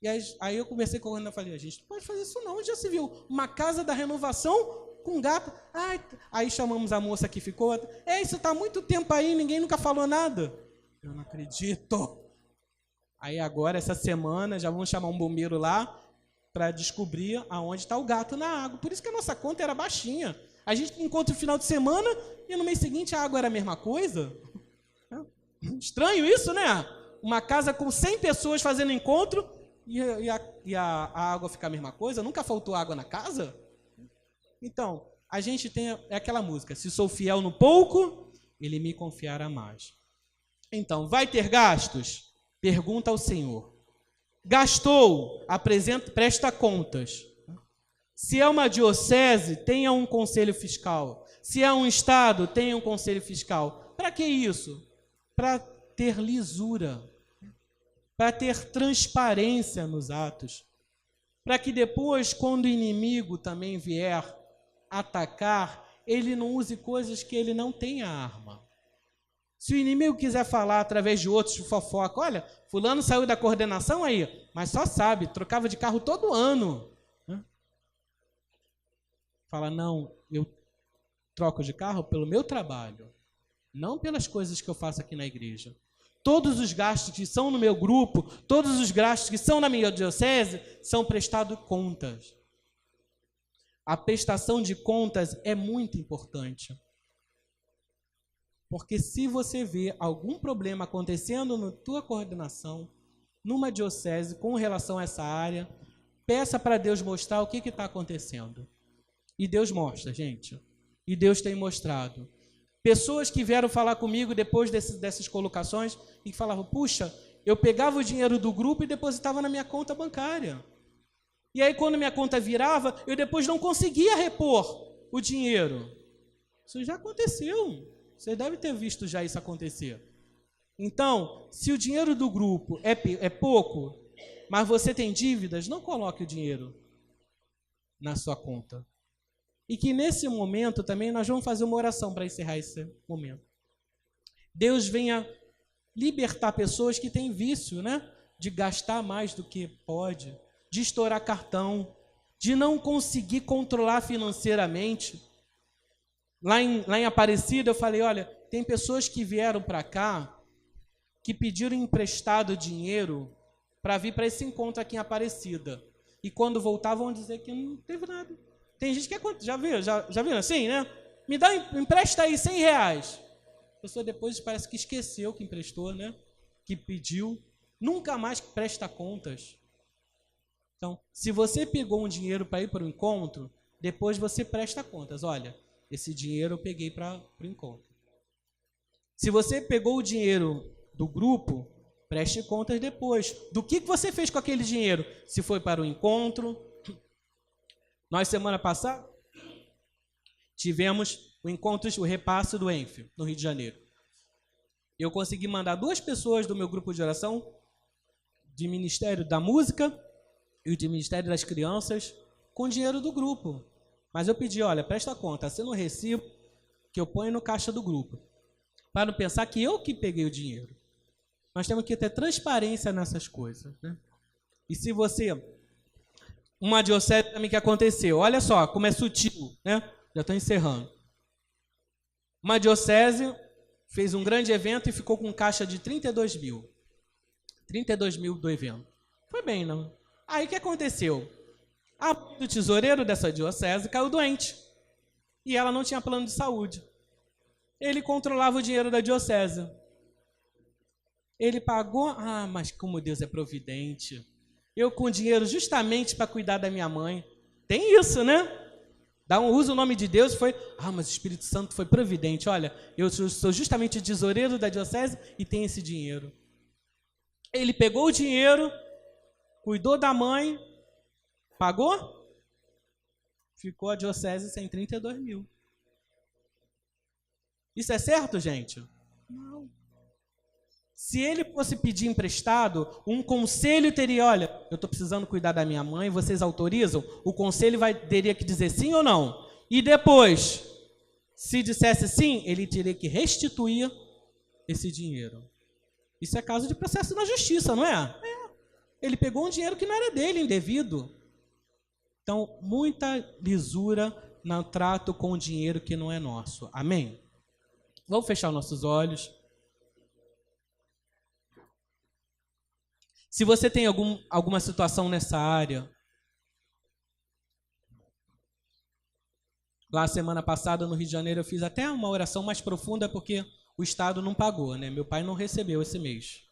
E aí eu conversei com o Renan e falei, a gente não pode fazer isso não, já se viu. Uma casa da renovação com gato. Aí chamamos a moça que ficou. Isso está há muito tempo aí, ninguém nunca falou nada. Eu não acredito. Aí agora, essa semana, já vamos chamar um bombeiro lá para descobrir aonde está o gato na água. Por isso que a nossa conta era baixinha. A gente encontra o final de semana e no mês seguinte a água era a mesma coisa. Estranho isso, né? Uma casa com 100 pessoas fazendo encontro e a água fica a mesma coisa. Nunca faltou água na casa? Então, a gente tem aquela música. Se sou fiel no pouco, ele me confiará mais. Então, vai ter gastos? Pergunta ao Senhor. Gastou? Presta contas. Se é uma diocese, tenha um conselho fiscal. Se é um estado, tenha um conselho fiscal. Para que isso? Para ter lisura, para ter transparência nos atos, para que depois, quando o inimigo também vier atacar, ele não use coisas que ele não tenha arma. Se o inimigo quiser falar através de outros de fofoca, olha, fulano saiu da coordenação aí, mas só sabe, trocava de carro todo ano. Fala, não, eu troco de carro pelo meu trabalho, não pelas coisas que eu faço aqui na igreja. Todos os gastos que são no meu grupo, todos os gastos que são na minha diocese, são prestados contas. A prestação de contas é muito importante. Porque se você vê algum problema acontecendo na tua coordenação, numa diocese, com relação a essa área, peça para Deus mostrar o que está acontecendo. E Deus mostra, gente. E Deus tem mostrado. Pessoas que vieram falar comigo depois dessas colocações e falavam, puxa, eu pegava o dinheiro do grupo e depositava na minha conta bancária. E aí, quando minha conta virava, eu depois não conseguia repor o dinheiro. Isso já aconteceu. Você deve ter visto já isso acontecer. Então, se o dinheiro do grupo é pouco, mas você tem dívidas, não coloque o dinheiro na sua conta. E que nesse momento também nós vamos fazer uma oração para encerrar esse momento. Deus venha libertar pessoas que têm vício, né? De gastar mais do que pode, de estourar cartão, de não conseguir controlar financeiramente. Lá em Aparecida eu falei, olha, tem pessoas que vieram para cá que pediram emprestado dinheiro para vir para esse encontro aqui em Aparecida. E quando voltavam, vão dizer que não teve nada. Tem gente que já viu assim, né? Me dá, empresta aí R$100. A pessoa depois parece que esqueceu que emprestou, né? Que pediu. Nunca mais presta contas. Então, se você pegou um dinheiro para ir para o encontro, depois você presta contas. Olha, esse dinheiro eu peguei para o encontro. Se você pegou o dinheiro do grupo, preste contas depois. Do que você fez com aquele dinheiro? Se foi para o encontro. Nós, semana passada, tivemos o repasse do ENF, no Rio de Janeiro. Eu consegui mandar 2 pessoas do meu grupo de oração, de Ministério da Música e de Ministério das Crianças, com dinheiro do grupo. Mas eu pedi, olha, presta conta, assina um recibo que eu ponho no caixa do grupo, para não pensar que eu que peguei o dinheiro. Nós temos que ter transparência nessas coisas, né? E se você... Uma diocese também que aconteceu, olha só como é sutil, né? Já estou encerrando. Uma diocese fez um grande evento e ficou com caixa de 32 mil. 32 mil do evento. Foi bem, não? Aí o que aconteceu? A mãe do tesoureiro dessa diocese caiu doente. E ela não tinha plano de saúde. Ele controlava o dinheiro da diocese. Ele pagou... Ah, mas como Deus é providente. Eu com dinheiro justamente para cuidar da minha mãe. Tem isso, né? Usa o nome de Deus, foi... Ah, mas o Espírito Santo foi providente. Olha, eu sou justamente o tesoureiro da diocese e tenho esse dinheiro. Ele pegou o dinheiro, cuidou da mãe, pagou? Ficou a diocese sem 32 mil. Isso é certo, gente? Não. Se ele fosse pedir emprestado, um conselho teria, olha, eu estou precisando cuidar da minha mãe, vocês autorizam? O conselho teria que dizer sim ou não? E depois, se dissesse sim, ele teria que restituir esse dinheiro. Isso é caso de processo na justiça, não é? É. Ele pegou um dinheiro que não era dele, indevido. Então, muita lisura no trato com o dinheiro que não é nosso. Amém? Vamos fechar nossos olhos. Se você tem alguma situação nessa área, lá semana passada no Rio de Janeiro eu fiz até uma oração mais profunda porque o Estado não pagou, né? Meu pai não recebeu esse mês.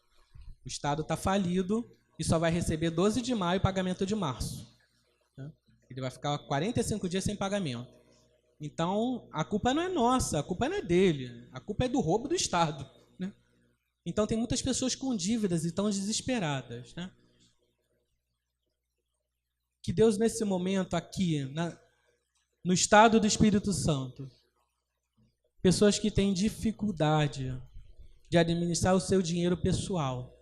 O Estado está falido e só vai receber 12 de maio pagamento de março. Né? Ele vai ficar 45 dias sem pagamento. Então, a culpa não é nossa, a culpa não é dele, a culpa é do roubo do Estado. Né? Então tem muitas pessoas com dívidas e estão desesperadas, né? Que Deus, nesse momento aqui, no estado do Espírito Santo, pessoas que têm dificuldade de administrar o seu dinheiro pessoal,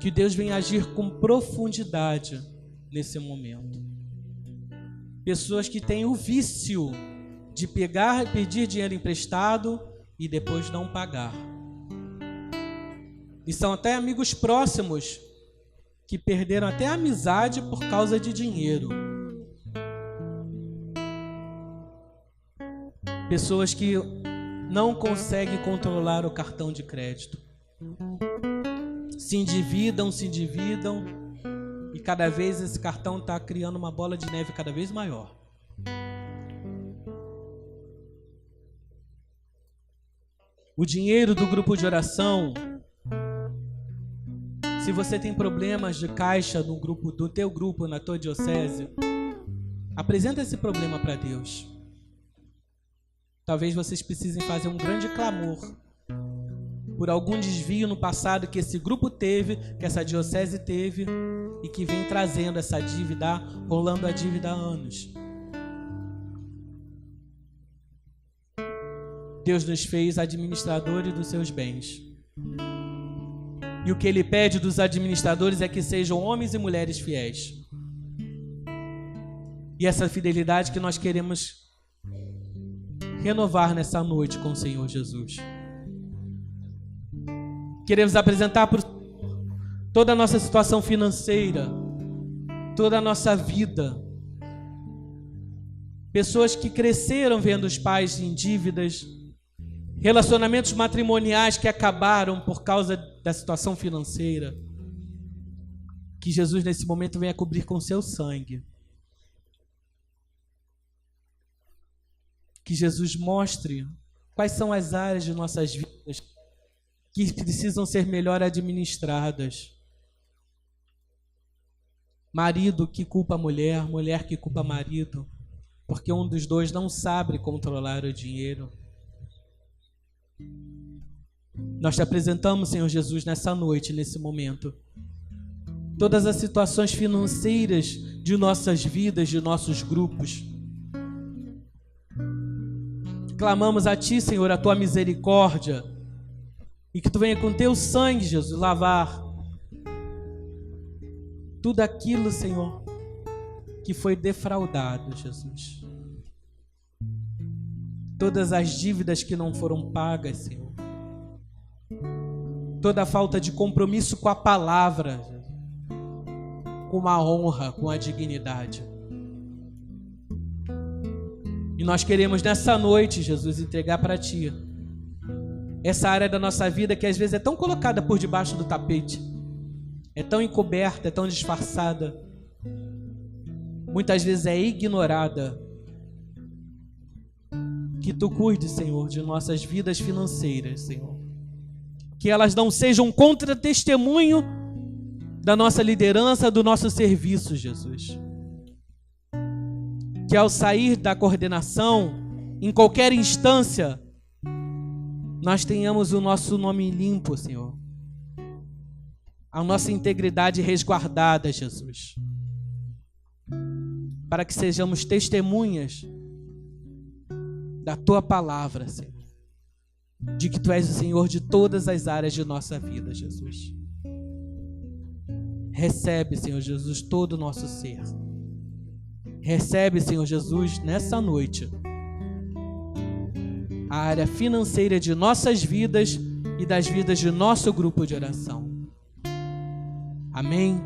que Deus venha agir com profundidade nesse momento. Pessoas que têm o vício de pegar e pedir dinheiro emprestado e depois não pagar. E são até amigos próximos que perderam até a amizade por causa de dinheiro. Pessoas que não conseguem controlar o cartão de crédito. Se endividam e cada vez esse cartão está criando uma bola de neve cada vez maior. O dinheiro do grupo de oração, se você tem problemas de caixa no grupo, do teu grupo, na tua diocese, apresenta esse problema para Deus. Talvez vocês precisem fazer um grande clamor por algum desvio no passado que esse grupo teve, que essa diocese teve, e que vem trazendo essa dívida, rolando a dívida há anos. Deus nos fez administradores dos seus bens. E o que Ele pede dos administradores é que sejam homens e mulheres fiéis. E essa fidelidade que nós queremos renovar nessa noite com o Senhor Jesus. Queremos apresentar por toda a nossa situação financeira, toda a nossa vida. Pessoas que cresceram vendo os pais em dívidas, relacionamentos matrimoniais que acabaram por causa da situação financeira. Que Jesus nesse momento venha cobrir com seu sangue. Que Jesus mostre quais são as áreas de nossas vidas que precisam ser melhor administradas. Marido que culpa a mulher, mulher que culpa marido, porque um dos dois não sabe controlar o dinheiro. Nós te apresentamos, Senhor Jesus, nessa noite, nesse momento, todas as situações financeiras de nossas vidas, de nossos grupos. Clamamos a Ti, Senhor, a Tua misericórdia, e que Tu venha com Teu sangue, Jesus, lavar tudo aquilo, Senhor, que foi defraudado, Jesus. Todas as dívidas que não foram pagas, Senhor. Toda a falta de compromisso com a palavra, com a honra, com a dignidade. E nós queremos nessa noite, Jesus, entregar para Ti essa área da nossa vida que às vezes é tão colocada por debaixo do tapete, é tão encoberta, é tão disfarçada, muitas vezes é ignorada. Que Tu cuide, Senhor, de nossas vidas financeiras, Senhor. Que elas não sejam contra-testemunho da nossa liderança, do nosso serviço, Jesus. Que ao sair da coordenação, em qualquer instância, nós tenhamos o nosso nome limpo, Senhor. A nossa integridade resguardada, Jesus. Para que sejamos testemunhas da Tua palavra, Senhor. De que Tu és o Senhor de todas as áreas de nossa vida, Jesus. Recebe, Senhor Jesus, todo o nosso ser. Recebe, Senhor Jesus, nessa noite, a área financeira de nossas vidas e das vidas de nosso grupo de oração. Amém.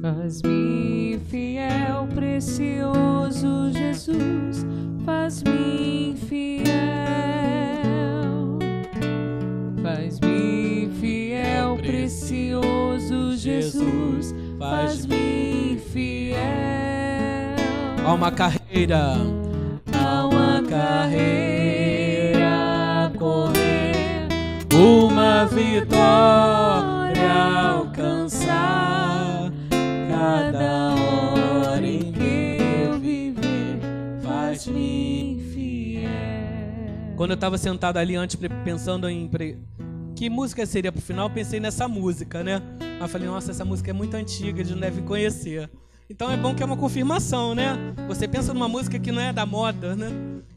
Faz-me fiel, precioso Jesus, faz-me fiel. Faz-me fiel, precioso Jesus, faz-me fiel. Há uma carreira, a correr, uma vitória a alcançar. cada hora em que eu viver, Quando eu estava sentado ali antes, pensando em que música seria pro final, eu pensei nessa música, né? Aí eu falei, nossa, essa música é muito antiga, eles não devem conhecer. Então é bom que é uma confirmação, né? Você pensa numa música que não é da moda, né?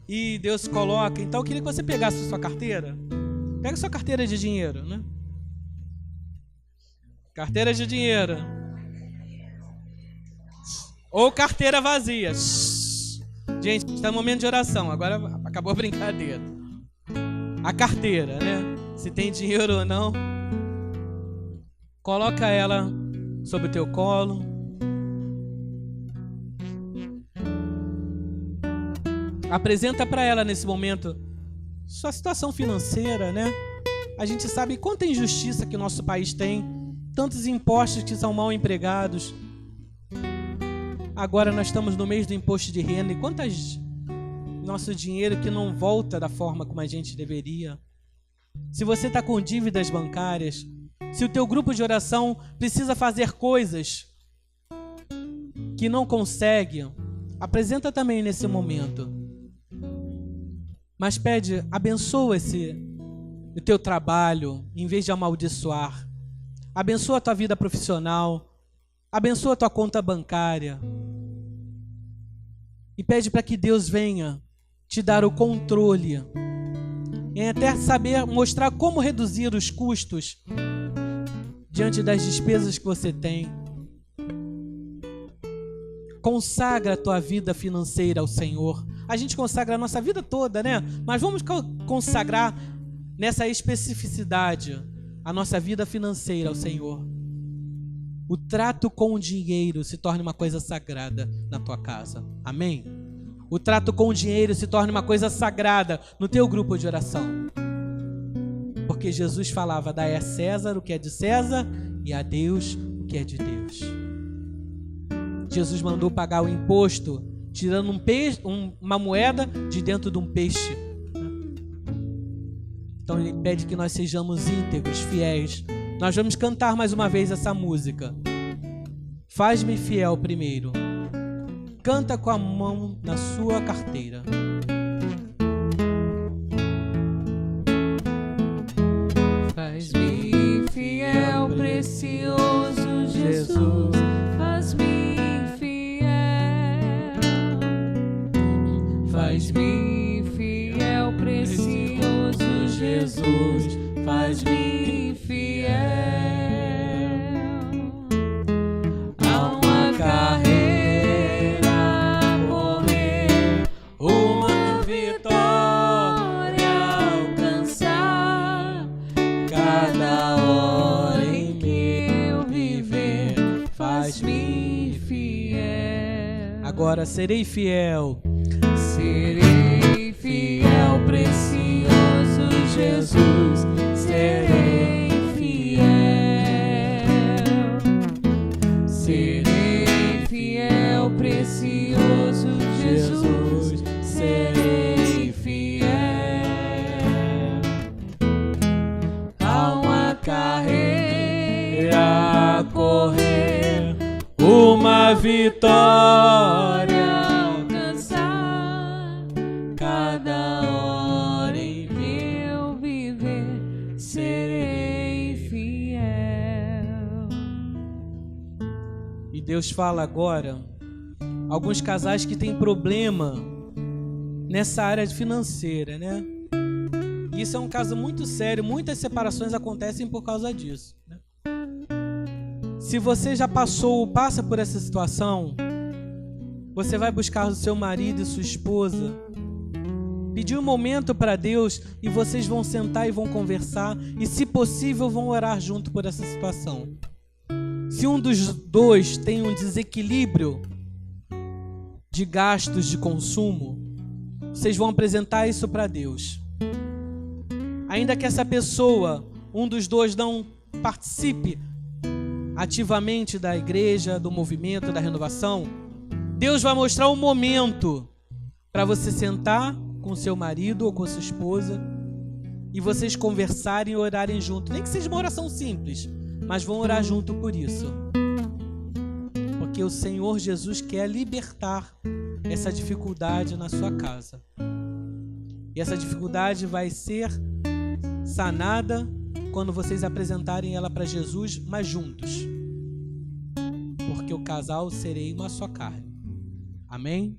E Deus coloca. Então eu queria que você pegasse a sua carteira. Pega a sua carteira de dinheiro, né? Carteira de dinheiro. Ou carteira vazia. Gente, está no momento de oração. Agora acabou a brincadeira. A carteira, né? Se tem dinheiro ou não. Coloca ela sobre o teu colo. Apresenta para ela nesse momento sua situação financeira, né? A gente sabe quanta injustiça que o nosso país tem, tantos impostos que são mal empregados. Agora nós estamos no mês do imposto de renda e quantas nosso dinheiro que não volta da forma como a gente deveria. Se você está com dívidas bancárias, se o teu grupo de oração precisa fazer coisas que não consegue, apresenta também nesse momento. Mas pede, abençoa o teu trabalho, em vez de amaldiçoar. Abençoa a tua vida profissional. Abençoa a tua conta bancária. E pede para que Deus venha te dar o controle. E até saber mostrar como reduzir os custos diante das despesas que você tem. Consagra a tua vida financeira ao Senhor. A gente consagra a nossa vida toda, né? Mas vamos consagrar nessa especificidade a nossa vida financeira ao Senhor. O trato com o dinheiro se torna uma coisa sagrada na tua casa. Amém? O trato com o dinheiro se torna uma coisa sagrada no teu grupo de oração. Porque Jesus falava, dai a César o que é de César e a Deus o que é de Deus. Jesus mandou pagar o imposto tirando uma moeda de dentro de um peixe. Então ele pede que nós sejamos íntegros, fiéis. Nós vamos cantar mais uma vez essa música. Faz-me fiel primeiro. Canta com a mão na sua carteira. Faz-me fiel, precioso Jesus. Faz-me fiel. Faz-me fiel, precioso Jesus. Faz-me fiel. Há uma carreira a correr, uma vitória a alcançar. Cada hora em que eu viver, faz-me fiel. Agora serei fiel. Serei fiel, precioso Jesus. Serei fiel. Serei fiel, precioso Jesus. Serei fiel. Há uma carreira a correr, Uma vitória. alcançar. Cada hora em meu viver, serei fiel. E Deus fala agora, alguns casais que têm problema nessa área financeira, né? Isso é um caso muito sério, muitas separações acontecem por causa disso, né? Se você já passou ou passa por essa situação, você vai buscar o seu marido e sua esposa, pedir um momento para Deus e vocês vão sentar e vão conversar e, se possível, vão orar junto por essa situação. Se um dos dois tem um desequilíbrio de gastos de consumo, vocês vão apresentar isso para Deus. Ainda que essa pessoa, um dos dois, não participe ativamente da igreja, do movimento, da renovação, Deus vai mostrar um momento para você sentar com seu marido ou com sua esposa e vocês conversarem e orarem junto. Nem que seja uma oração simples, mas vão orar junto por isso. Porque o Senhor Jesus quer libertar essa dificuldade na sua casa. E essa dificuldade vai ser sanada quando vocês apresentarem ela para Jesus, mas juntos. Porque o casal serei uma só carne. Amém?